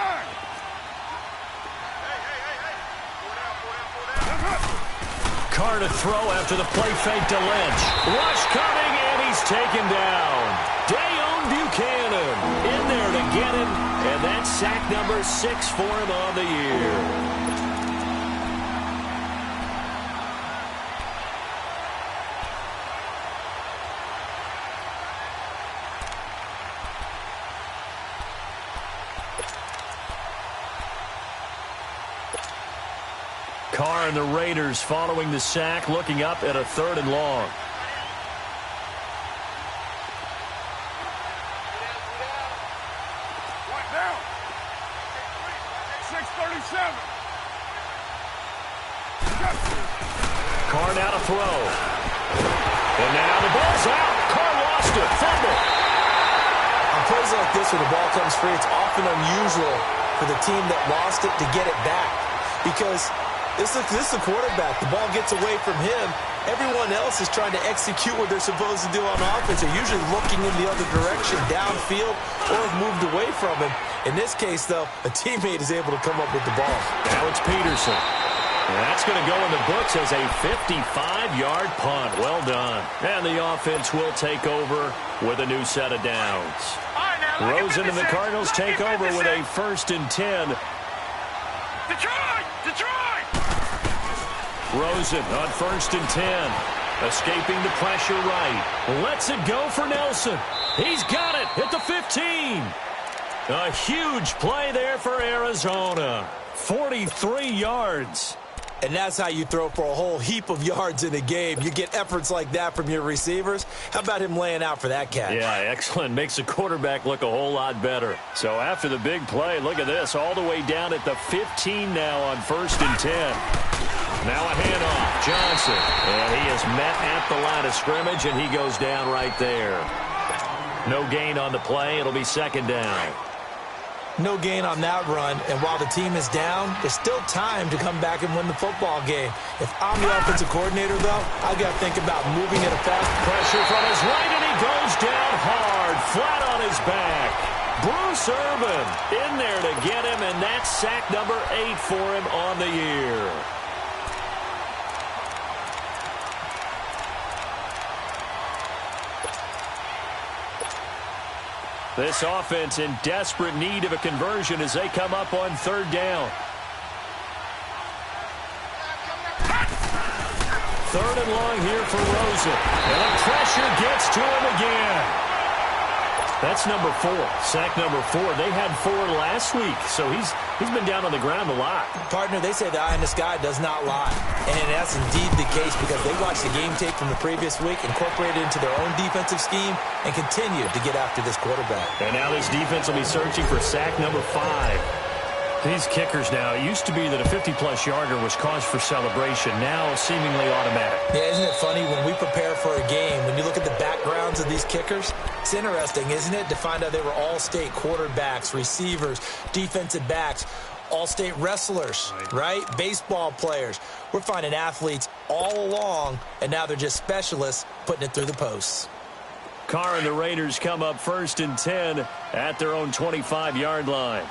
Carr to throw after the play fake to Lynch. Rush coming, and he's taken down. Dayon Buchanan in there to get him, and that's sack number 6 for him on the year. Carr and the Raiders following the sack, looking up at a 3rd and long. One down. 6:37. to throw. And now the ball's out. Carr lost it. Fumble. On plays like this where the ball comes free, it's often unusual for the team that lost it to get it back. Because this is the quarterback. The ball gets away from him. Everyone else is trying to execute what they're supposed to do on offense. They're usually looking in the other direction, downfield, or have moved away from him. In this case, though, a teammate is able to come up with the ball. Now it's Peterson. And that's going to go in the books as a 55-yard punt. Well done. And the offense will take over with a new set of downs. Rosen and the Cardinals take over with a 1st and 10. Detroit! Rosen on 1st and 10. Escaping the pressure right. Lets it go for Nelson. He's got it at the 15. A huge play there for Arizona. 43 yards. And that's how you throw for a whole heap of yards in a game. You get efforts like that from your receivers. How about him laying out for that catch? Yeah, excellent. Makes the quarterback look a whole lot better. So after the big play, look at this. All the way down at the 15 now on 1st and 10. Now a handoff. Johnson. And he is met at the line of scrimmage, and he goes down right there. No gain on the play. It'll be 2nd down. No gain on that run, and while the team is down, there's still time to come back and win the football game. If I'm the offensive coordinator, though, I got to think about moving at a fast pressure from his right, and he goes down hard, flat on his back. Bruce Irvin in there to get him, and that's sack number 8 for him on the year. This offense in desperate need of a conversion as they come up on 3rd down. 3rd and long here for Rosen. And the pressure gets to him again. That's number 4. Sack number 4. They had 4 last week, so he's been down on the ground a lot. Partner, they say the eye in the sky does not lie. And that's indeed the case because they watched the game tape from the previous week, incorporated it into their own defensive scheme, and continued to get after this quarterback. And now this defense will be searching for sack number 5. These kickers now, it used to be that a 50-plus yarder was cause for celebration. Now seemingly automatic. Yeah, isn't it funny when we prepare for a game, when you look at the backgrounds of these kickers, it's interesting, isn't it, to find out they were all-state quarterbacks, receivers, defensive backs, all-state wrestlers, right? Baseball players. We're finding athletes all along, and now they're just specialists putting it through the posts. Carr and the Raiders come up 1st and 10 at their own 25-yard line.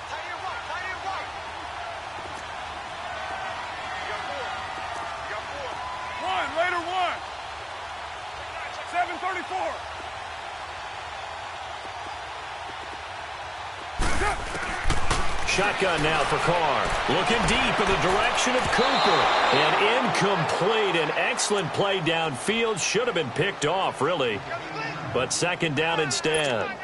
Shotgun now for Carr. Looking deep in the direction of Cooper. And incomplete. An excellent play downfield. Should have been picked off, really. But 2nd down instead.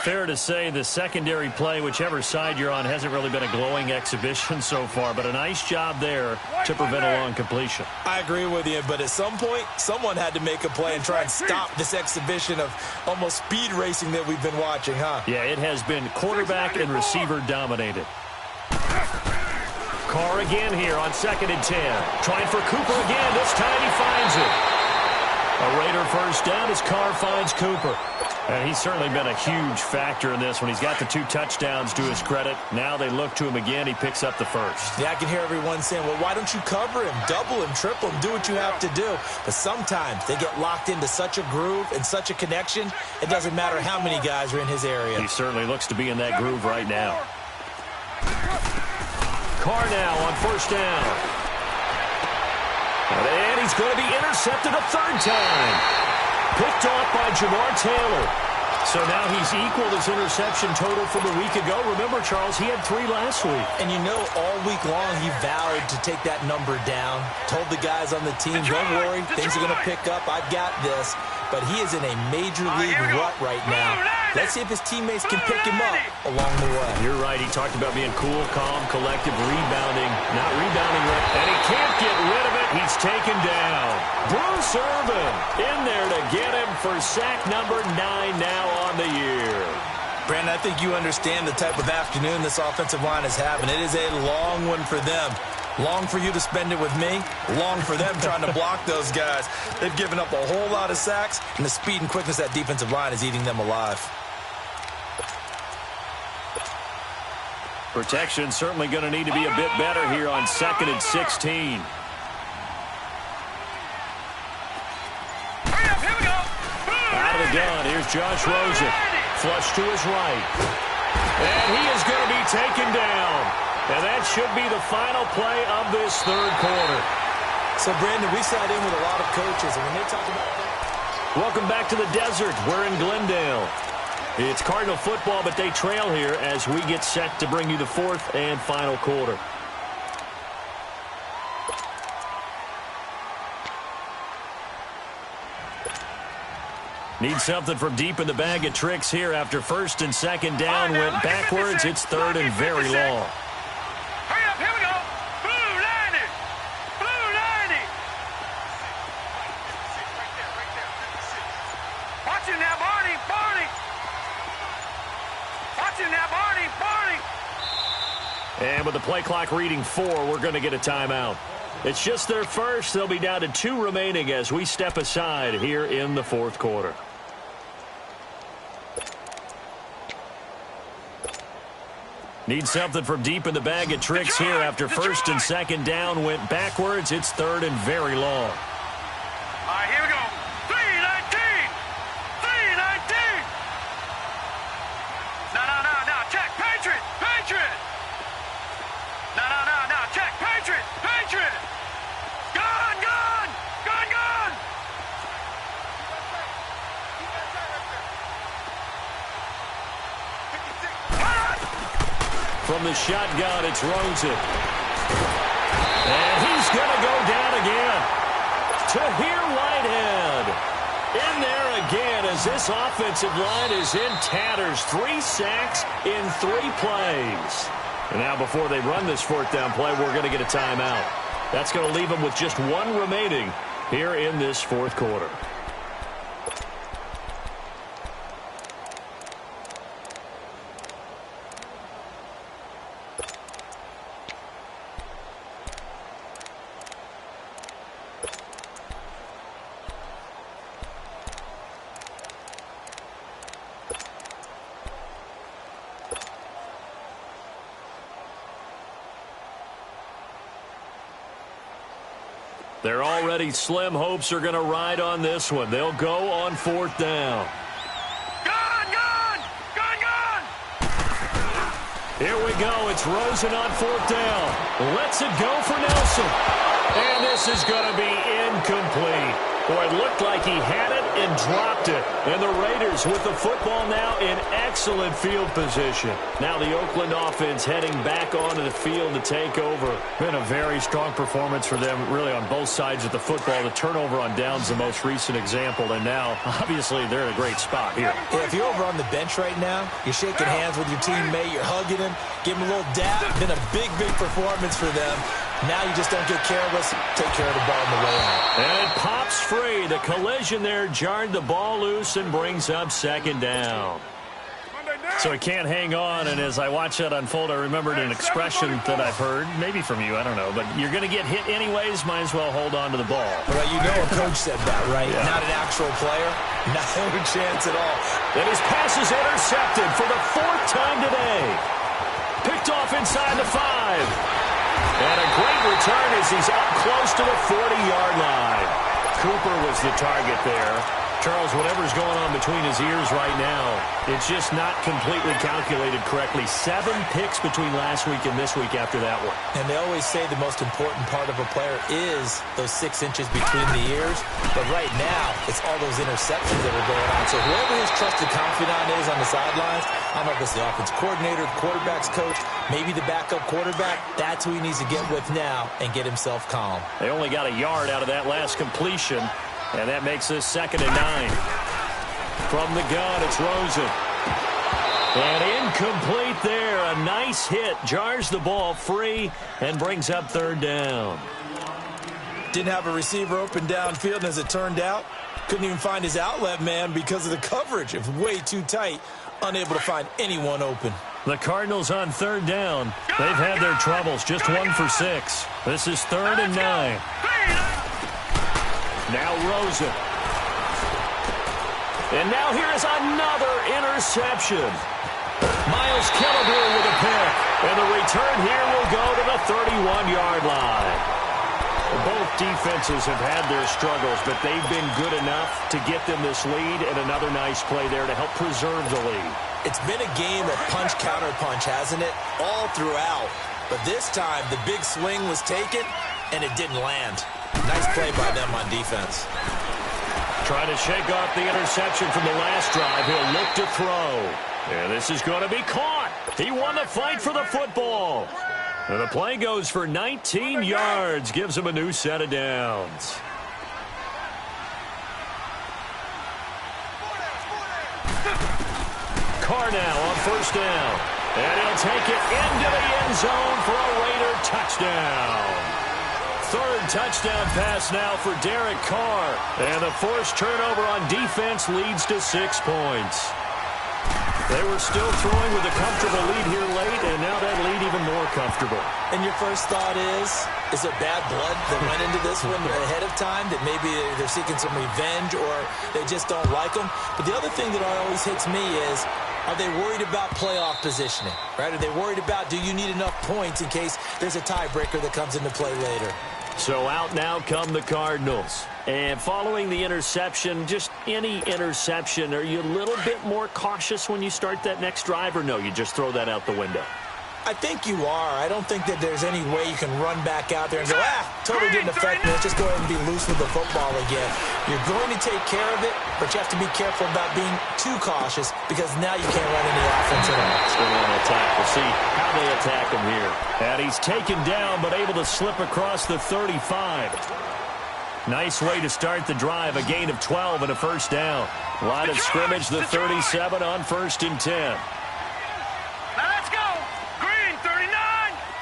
Fair to say the secondary play, whichever side you're on, hasn't really been a glowing exhibition so far. But a nice job there to prevent a long completion. I agree with you, but at some point, someone had to make a play and try and stop this exhibition of almost speed racing that we've been watching, huh? Yeah, it has been quarterback and receiver dominated. Carr again here on 2nd and 10. Trying for Cooper again. This time he finds it. A Raider 1st down as Carr finds Cooper. And he's certainly been a huge factor in this when he's got the 2 touchdowns to his credit. Now they look to him again. He picks up the 1st. Yeah, I can hear everyone saying, well, why don't you cover him, double him, triple him, do what you have to do. But sometimes they get locked into such a groove and such a connection, it doesn't matter how many guys are in his area. He certainly looks to be in that groove right now. Carr now on 1st down. And he's going to be intercepted a 3rd time. Picked off by Jamar Taylor. So now he's equaled his interception total from a week ago. Remember, Charles, he had 3 last week. And you know, all week long he vowed to take that number down. Told the guys on the team, don't worry, things are going to pick up. I've got this. But he is in a major league rut right now. Let's see if his teammates can pick him up along the way. You're right. He talked about being cool, calm, collective, rebounding. Not rebounding, and he can't get rid of it. He's taken down. Bruce Irvin in there to get him for sack number 9 now on the year. Brandon, I think you understand the type of afternoon this offensive line is having. It is a long one for them. Long for you to spend it with me. Long for them trying to block those guys. They've given up a whole lot of sacks, and the speed and quickness of that defensive line is eating them alive. Protection certainly going to need to be a bit better here on 2nd and 16. Out of the gun, here's Josh Rosen. Flush to his right. And he is going to be taken down. And that should be the final play of this third quarter. So, Brandon, we sat in with a lot of coaches, and when they talk about that... Welcome back to the desert. We're in Glendale. It's Cardinal football, but they trail here as we get set to bring you the fourth and final quarter. Need something from deep in the bag of tricks here after 1st and 2nd down went backwards. It's 3rd and very long. Hurry up, here we go. Blue 90. Blue 90. Watch him now, Barney. Barney. Watch him now, Barney. Barney. And with the play clock reading 4, we're going to get a timeout. It's just their first. They'll be down to 2 remaining as we step aside here in the fourth quarter. Need something from deep in the bag of tricks here after 1st and 2nd down went backwards. It's 3rd and very long. All right, here we go. 319. 319. No. Check. Patriot. Patriot. No. Check. Patriot. Patriot. Gun. From the shotgun, it's Rosen. And he's going to go down again. Tahir Whitehead in there again as this offensive line is in tatters. 3 sacks in 3 plays. And now before they run this 4th down play, we're going to get a timeout. That's going to leave them with just 1 remaining here in this 4th quarter. Their already slim hopes are going to ride on this one. They'll go on 4th down. Gun. Here we go. It's Rosen on 4th down. Lets it go for Nelson. And this is going to be incomplete. Boy, it looked like he had it and dropped it. And the Raiders with the football now in excellent field position. Now the Oakland offense heading back onto the field to take over. Been a very strong performance for them really on both sides of the football. The turnover on downs the most recent example. And now, obviously, they're in a great spot here. Yeah, if you're over on the bench right now, you're shaking hands with your teammate, you're hugging him, give him a little dab. Been a big performance for them. Now you just don't get careless. Take care of the ball on the way out. And it pops free. The collision there jarred the ball loose and brings up 2nd down. So he can't hang on, and as I watch that unfold, I remembered an expression that I've heard, maybe from you, I don't know, but you're going to get hit anyways, might as well hold on to the ball. Right, you know a coach said that, right? Yeah. Not an actual player. Not a chance at all. And his pass is intercepted for the 4th time today. Picked off inside the 5. And a great return as he's up close to the 40-yard line. Cooper was the target there. Charles, whatever's going on between his ears right now, it's just not completely calculated correctly. 7 picks between last week and this week after that one. And they always say the most important part of a player is those 6 inches between the ears. But right now, it's all those interceptions that are going on. So whoever his trusted confidant is on the sidelines, I don't know if it's the offense coordinator, the quarterback's coach, maybe the backup quarterback, that's who he needs to get with now and get himself calm. They only got a yard out of that last completion. And that makes this 2nd and 9. From the gun, it's Rosen. And incomplete there. A nice hit. Jars the ball free and brings up 3rd down. Didn't have a receiver open downfield, and as it turned out, Couldn't even find his outlet man because of the coverage. It was way too tight. Unable to find anyone open. The Cardinals on third down. They've had their troubles. Just 1 for 6. This is 3rd and 9. Now Rosen. And now here is another interception. Miles Killebrew with a pick. And the return here will go to the 31-yard line. Both defenses have had their struggles, but they've been good enough to get them this lead, and another nice play there to help preserve the lead. It's been a game of punch-counter-punch, hasn't it? All throughout. But this time, the big swing was taken, and it didn't land. Nice play by them on defense. Trying to shake off the interception from the last drive. He'll look to throw. And this is going to be caught. He won the fight for the football. And the play goes for 19 yards. Gives him a new set of downs. Carr now on first down. And he'll take it into the end zone for a Raider touchdown. 3rd touchdown pass now for Derek Carr. And the forced turnover on defense leads to 6 points. They were still throwing with a comfortable lead here late, and now that lead even more comfortable. And your first thought is it bad blood that went into this one ahead of time, that maybe they're seeking some revenge or they just don't like them? But the other thing that always hits me is, are they worried about playoff positioning, right? Are they worried about, do you need enough points in case there's a tiebreaker that comes into play later? So out now come the Cardinals. And following the interception, just any interception, are you a little bit more cautious when you start that next drive, or no, you just throw that out the window? I think you are. I don't think that there's any way you can run back out there and go, totally didn't affect me. Let's just go ahead and be loose with the football again. You're going to take care of it, but you have to be careful about being too cautious because now you can't run any offense at all. Still on attack. We'll see how they attack him here. And he's taken down, but able to slip across the 35. Nice way to start the drive. A gain of 12 and a first down. Line of scrimmage, the 37 on 1st and 10. Now let's go. Green 39.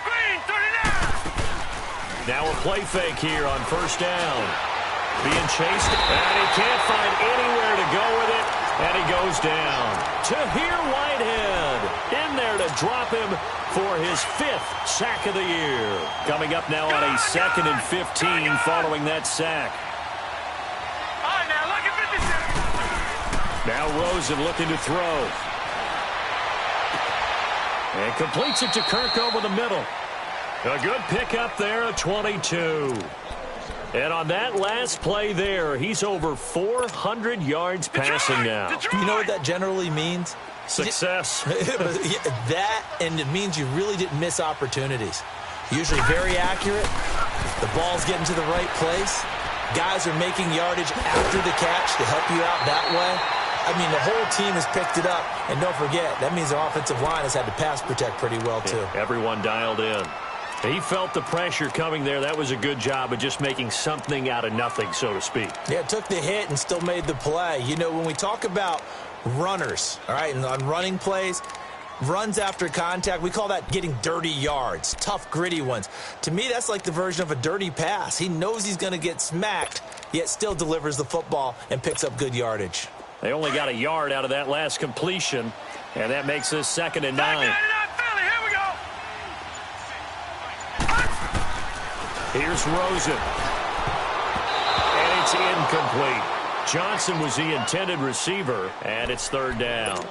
Green 39. Now a play fake here on first down. Being chased, and he can't find anywhere to go with it, and he goes down. Tahir Whitehead in there to drop him for his 5th sack of the year. Coming up now on a 2nd and 15 following that sack. All right, now look at 56. Now Rosen looking to throw. And completes it to Kirk over the middle. A good pickup there at 22. And on that last play there, he's over 400 yards passing now. You know what that generally means? Success. That, and it means you really didn't miss opportunities. Usually very accurate. The ball's getting to the right place. Guys are making yardage after the catch to help you out that way. I mean, the whole team has picked it up. And don't forget, that means the offensive line has had to pass protect pretty well, too. Yeah, everyone dialed in. He felt the pressure coming there. That was a good job of just making something out of nothing, so to speak. Yeah, took the hit and still made the play. You know, when we talk about runners, all right, and on running plays, runs after contact, we call that getting dirty yards, tough, gritty ones. To me, that's like the version of a dirty pass. He knows he's going to get smacked, yet still delivers the football and picks up good yardage. They only got a yard out of that last completion, and that makes this 2nd and 9. Here's Rosen. And it's incomplete. Johnson was the intended receiver, and it's 3rd down.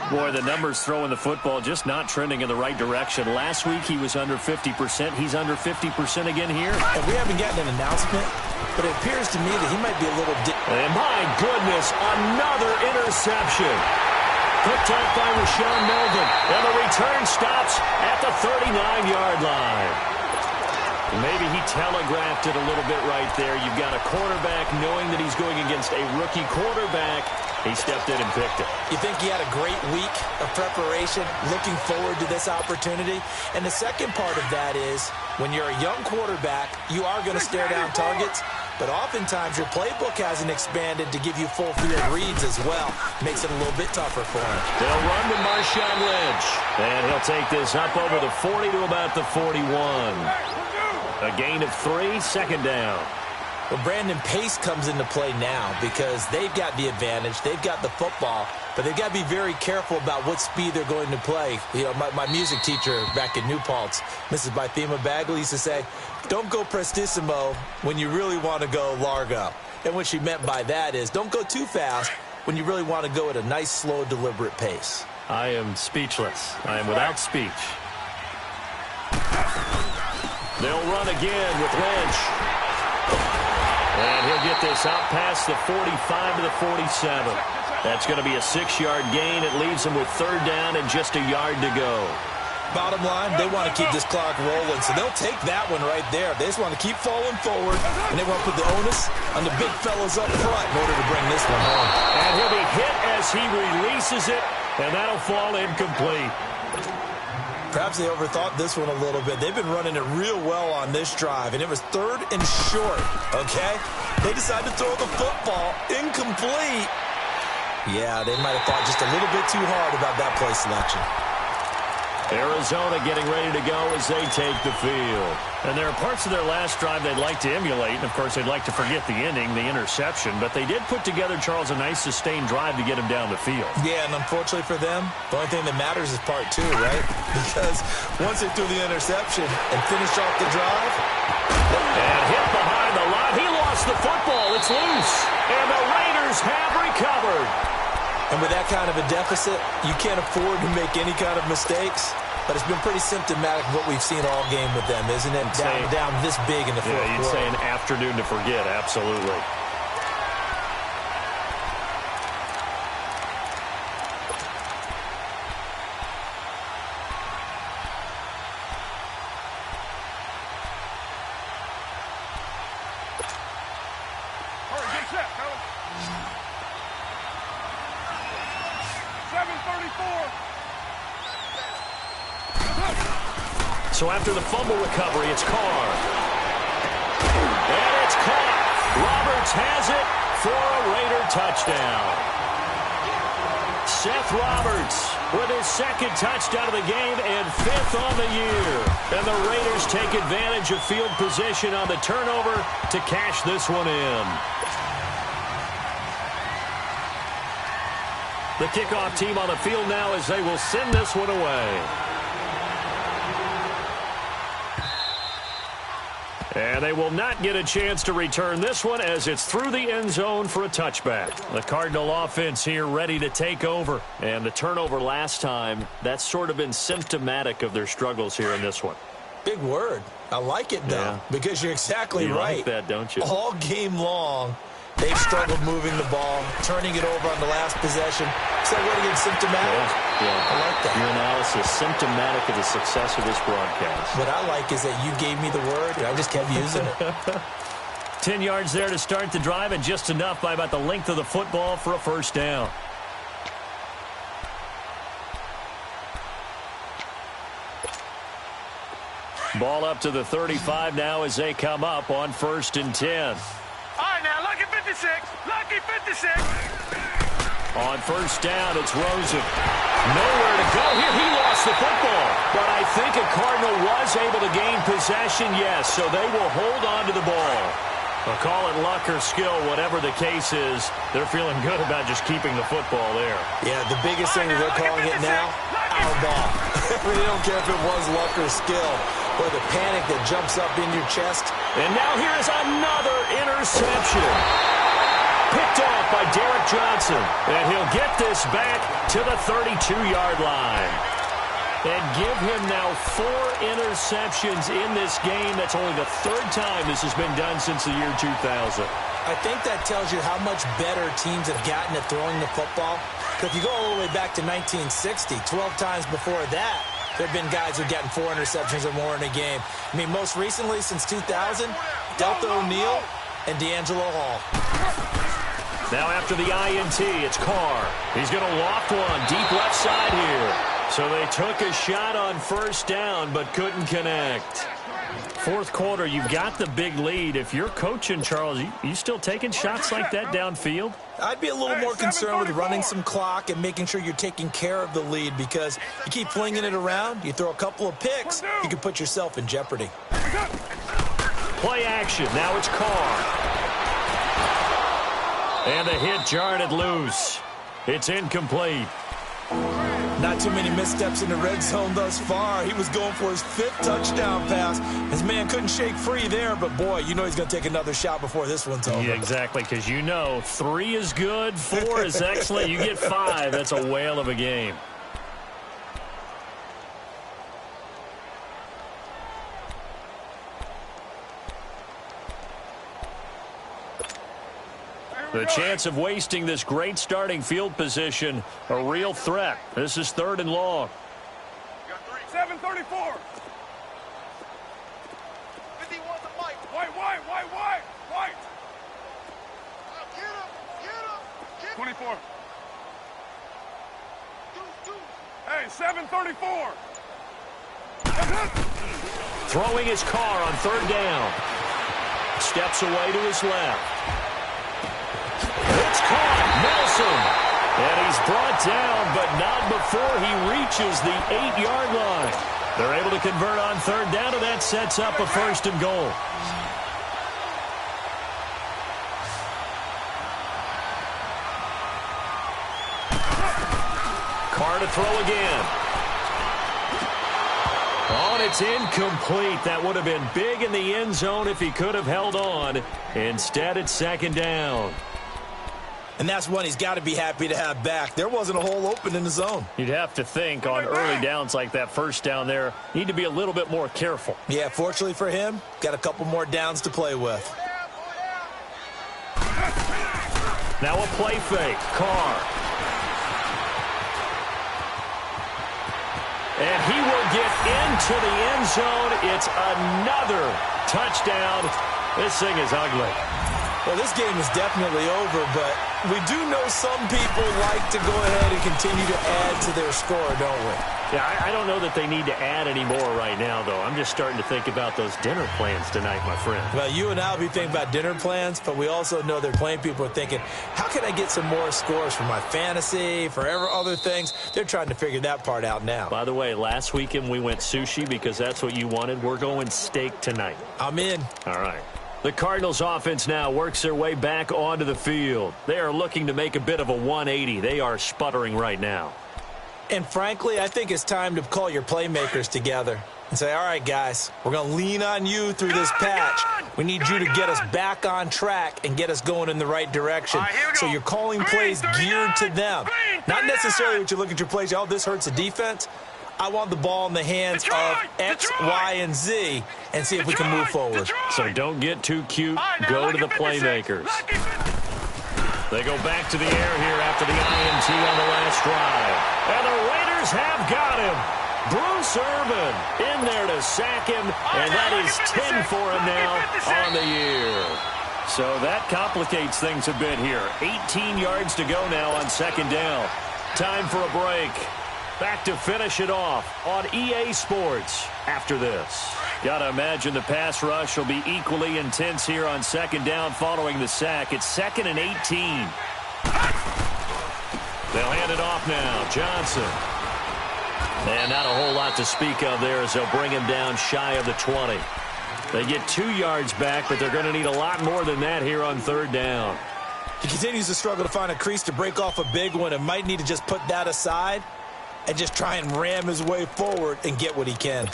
Boy, the numbers throwing the football just not trending in the right direction. Last week he was under 50%. He's under 50% again here. And we haven't gotten an announcement, but it appears to me that he might be a little... And my goodness, another interception. Picked off by Rashawn Melvin. And the return stops at the 39-yard line. Maybe he telegraphed it a little bit right there. You've got a quarterback knowing that he's going against a rookie quarterback. He stepped in and picked it. You think he had a great week of preparation, looking forward to this opportunity? And the second part of that is, when you're a young quarterback, you are going to stare down targets, but oftentimes your playbook hasn't expanded to give you full field reads as well. Makes it a little bit tougher for him. They'll run to Marshawn Lynch, and he'll take this up over the 40 to about the 41. A gain of 3, 2nd down. Well, Brandon, pace comes into play now because they've got the advantage. They've got the football, but they've got to be very careful about what speed they're going to play. You know, my music teacher back in New Paltz, Mrs. Bythema Bagley, used to say, don't go prestissimo when you really want to go largo. And what she meant by that is don't go too fast when you really want to go at a nice, slow, deliberate pace. I am speechless. I am without speech. They'll run again with Lynch. And he'll get this out past the 45 to the 47. That's going to be a 6-yard gain. It leaves them with 3rd down and just a yard to go. Bottom line, they want to keep this clock rolling, so they'll take that one right there. They just want to keep falling forward, and they want to put the onus on the big fellas up front in order to bring this one home. And he'll be hit as he releases it, and that'll fall incomplete. Perhaps they overthought this one a little bit. They've been running it real well on this drive, and it was 3rd and short, okay? They decided to throw the football incomplete. Yeah, they might have thought just a little bit too hard about that play selection. Arizona getting ready to go as they take the field. And there are parts of their last drive they'd like to emulate. And, of course, they'd like to forget the ending, the interception. But they did put together, Charles, a nice sustained drive to get him down the field. Yeah, and unfortunately for them, the only thing that matters is part 2, right? Because once they threw the interception and finished off the drive. And hit behind the line. He lost the football. It's loose. And the Raiders have recovered. And with that kind of a deficit, you can't afford to make any kind of mistakes. But it's been pretty symptomatic of what we've seen all game with them, isn't it? Down this big in the fourth quarter. Yeah, you'd say an afternoon to forget, absolutely. So after the fumble recovery, it's Carr. And it's caught. Roberts has it for a Raider touchdown. Seth Roberts with his 2nd touchdown of the game and 5th on the year. And the Raiders take advantage of field position on the turnover to cash this one in. The kickoff team on the field now as they will send this one away. And they will not get a chance to return this one as it's through the end zone for a touchback. The Cardinal offense here ready to take over. And the turnover last time, that's sort of been symptomatic of their struggles here in this one. Big word. I like it, though, because you're exactly right. You like that, don't you? All game long, they've struggled moving the ball, turning it over on the last possession. Is that what against symptomatic? Yeah. I like that. Your analysis, symptomatic of the success of this broadcast. What I like is that you gave me the word, and I just kept using it. 10 yards there to start the drive, and just enough by about the length of the football for a 1st down. Ball up to the 35 now as they come up on 1st and 10. All right, now, lucky 56. Lucky 56. On 1st down, it's Rosen. Nowhere to go here. He lost the football. But I think a Cardinal was able to gain possession, yes, so they will hold on to the ball. I'll call it luck or skill, whatever the case is. They're feeling good about just keeping the football there. Yeah, the biggest thing that they're calling it now, our ball. They don't care if it was luck or skill or the panic that jumps up in your chest. And now here is another interception. Picked off by Derek Johnson. And he'll get this back to the 32-yard line. And give him now 4 interceptions in this game. That's only the 3rd time this has been done since the year 2000. I think that tells you how much better teams have gotten at throwing the football. If you go all the way back to 1960, 12 times before that, there have been guys who've gotten 4 interceptions or more in a game. I mean, most recently, since 2000, Delta O'Neal and D'Angelo Hall. Now after the INT, it's Carr. He's going to loft one deep left side here. So they took a shot on 1st down but couldn't connect. 4th quarter, you've got the big lead. If you're coaching, Charles, you still taking shots like that downfield? I'd be a little more concerned with running some clock and making sure you're taking care of the lead, because you keep flinging it around, you throw a couple of picks, you can put yourself in jeopardy. Play action. Now it's Carr. And the hit jarred it loose. It's incomplete. Not too many missteps in the red zone thus far. He was going for his 5th touchdown pass. His man couldn't shake free there, but boy, you know he's going to take another shot before this one's over. Yeah, exactly, because you know 3 is good, 4 is excellent. You get 5, that's a whale of a game. The chance of wasting this great starting field position, a real threat. This is 3rd and long. 734. 51 to Mike. White. Get him. 24. Two. Hey, 734. Throwing his car on 3rd down. Steps away to his left. It's caught. Nelson. And he's brought down, but not before he reaches the 8-yard line. They're able to convert on 3rd down, and that sets up a 1st and goal. Carr to throw again. Oh, and it's incomplete. That would have been big in the end zone if he could have held on. Instead, it's 2nd down. And that's one he's got to be happy to have back. There wasn't a hole open in the zone. You'd have to think on early downs like that 1st down there, need to be a little bit more careful. Yeah, fortunately for him, got a couple more downs to play with. Now a play fake. Carr. And he will get into the end zone. It's another touchdown. This thing is ugly. Well, this game is definitely over, but we do know some people like to go ahead and continue to add to their score, don't we? Yeah, I don't know that they need to add any more right now, though. I'm just starting to think about those dinner plans tonight, my friend. Well, you and I will be thinking about dinner plans, but we also know they're playing people are thinking, how can I get some more scores for my fantasy, for other things? They're trying to figure that part out now. By the way, last weekend we went sushi because that's what you wanted. We're going steak tonight. I'm in. All right. The Cardinals offense now works their way back onto the field. They are looking to make a bit of a 180. They are sputtering right now. And frankly, I think it's time to call your playmakers together and say, all right, guys, we're going to lean on you through this patch. We need you to get us back on track and get us going in the right direction. So you're calling plays geared to them. Not necessarily what you look at your plays, oh, this hurts the defense. I want the ball in the hands of X, Y, and Z and see if we can move forward. So don't get too cute. Go to the playmakers. They go back to the air here after the INT on the last drive. And the Raiders have got him. Bruce Irvin in there to sack him, and that is 10 for him now on the year. So that complicates things a bit here. 18 yards to go now on 2nd down. Time for a break. Back to finish it off on EA Sports after this. Got to imagine the pass rush will be equally intense here on 2nd down following the sack. It's 2nd and 18. They'll hand it off now. Johnson. And not a whole lot to speak of there as they'll bring him down shy of the 20. They get 2 yards back, but they're going to need a lot more than that here on 3rd down. He continues to struggle to find a crease to break off a big one and might need to just put that aside and just try and ram his way forward and get what he can.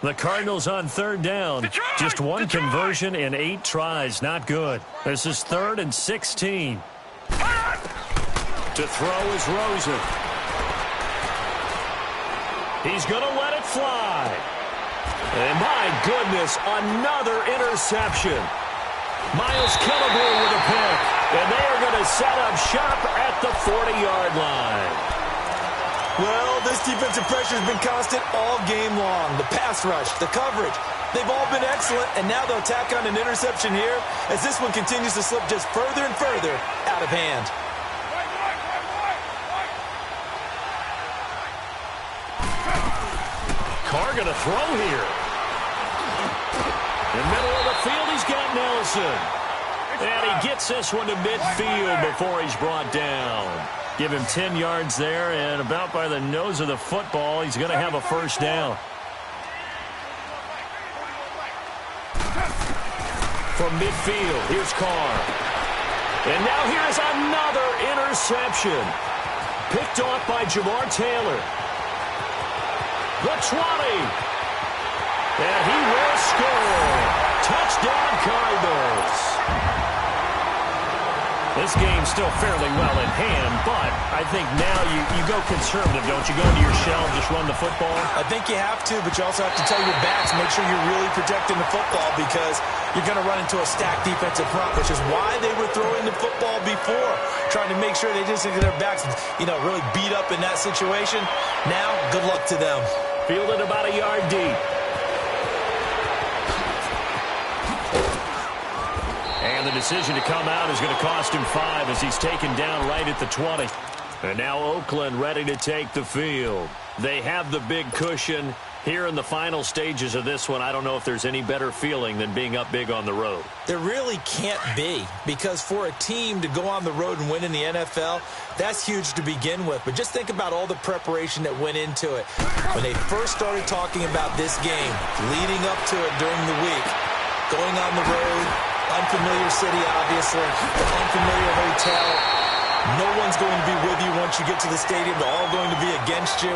The Cardinals on 3rd down. Just one conversion in 8 tries. Not good. This is 3rd and 16. To throw is Rosen. He's going to let it fly. And my goodness, another interception. Miles Killebrew with a pick. And they are going to set up shop at the 40-yard line. Well, this defensive pressure has been constant all game long. The pass rush, the coverage, they've all been excellent, and now they'll tack on an interception here as this one continues to slip just further and further out of hand. Carr going to throw here. In the middle of the field, he's got Nelson. And he gets this one to midfield before he's brought down. Give him 10 yards there, and about by the nose of the football, he's going to have a 1st down. from midfield. Here's Carr. And now here's another interception. Picked off by Jamar Taylor. The 20. And he will score. Touchdown, Cardinals. This game's still fairly well in hand, but I think now you go conservative, don't you? Go into your shell and just run the football? I think you have to, but you also have to tell your backs, make sure you're really protecting the football because you're going to run into a stacked defensive front, which is why they were throwing the football before, trying to make sure they just get their backs, really beat up in that situation. Now, good luck to them. Fielded about a yard deep. And the decision to come out is going to cost him 5 as he's taken down right at the 20. And now Oakland ready to take the field. They have the big cushion. Here in the final stages of this one, I don't know if there's any better feeling than being up big on the road. There really can't be, because for a team to go on the road and win in the NFL, that's huge to begin with. But just think about all the preparation that went into it. When they first started talking about this game, leading up to it during the week, going on the road, unfamiliar city, obviously, the unfamiliar hotel. No one's going to be with you once you get to the stadium. They're all going to be against you.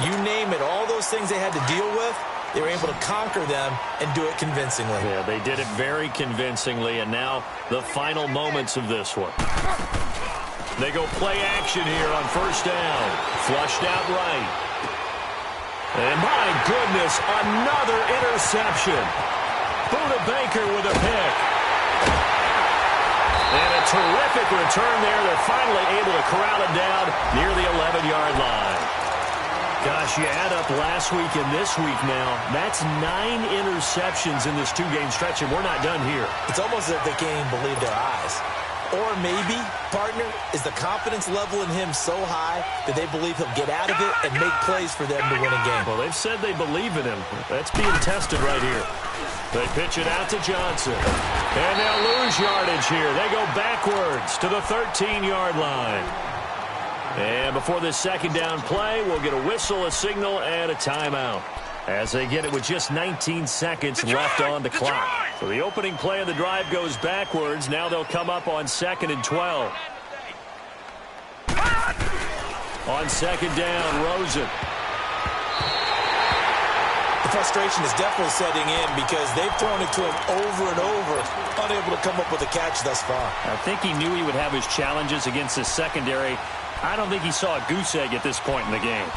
You name it, all those things they had to deal with, they were able to conquer them and do it convincingly. Yeah, they did it very convincingly, and now the final moments of this one. They go play action here on first down. Flushed out right. And my goodness, another interception. Buda Baker with a pick. And a terrific return there. They're finally able to corral it down near the 11-yard line. Gosh, you add up last week and this week now, that's 9 interceptions in this 2-game stretch, and we're not done here. It's almost as if they can't even believe their eyes. Or maybe, partner, is the confidence level in him so high that they believe he'll get out of it and make plays for them to win a game. Well, they've said they believe in him. That's being tested right here. They pitch it out to Johnson. And they'll lose yardage here. They go backwards to the 13-yard line. And before this second down play, we'll get a whistle, a signal, and a timeout. As they get it with just 19 seconds left on the clock. So the opening play of the drive goes backwards. Now they'll come up on 2nd and 12. On second down, Rosen. The frustration is definitely setting in because they've thrown it to him over and over, unable to come up with a catch thus far. I think he knew he would have his challenges against his secondary. I don't think he saw a goose egg at this point in the game.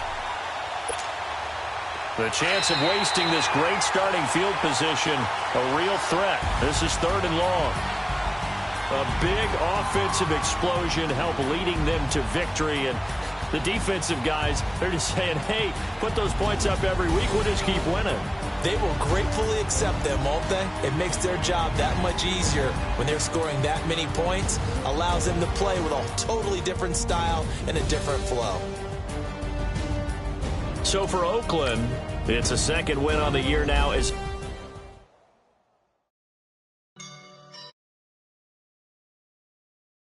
The chance of wasting this great starting field position, a real threat. This is 3rd and long. A big offensive explosion helped leading them to victory, and the defensive guys, they're just saying, hey, put those points up every week, we'll just keep winning. They will gratefully accept them, won't they? It makes their job that much easier when they're scoring that many points, allows them to play with a totally different style and a different flow. So for Oakland, it's a second win on the year now as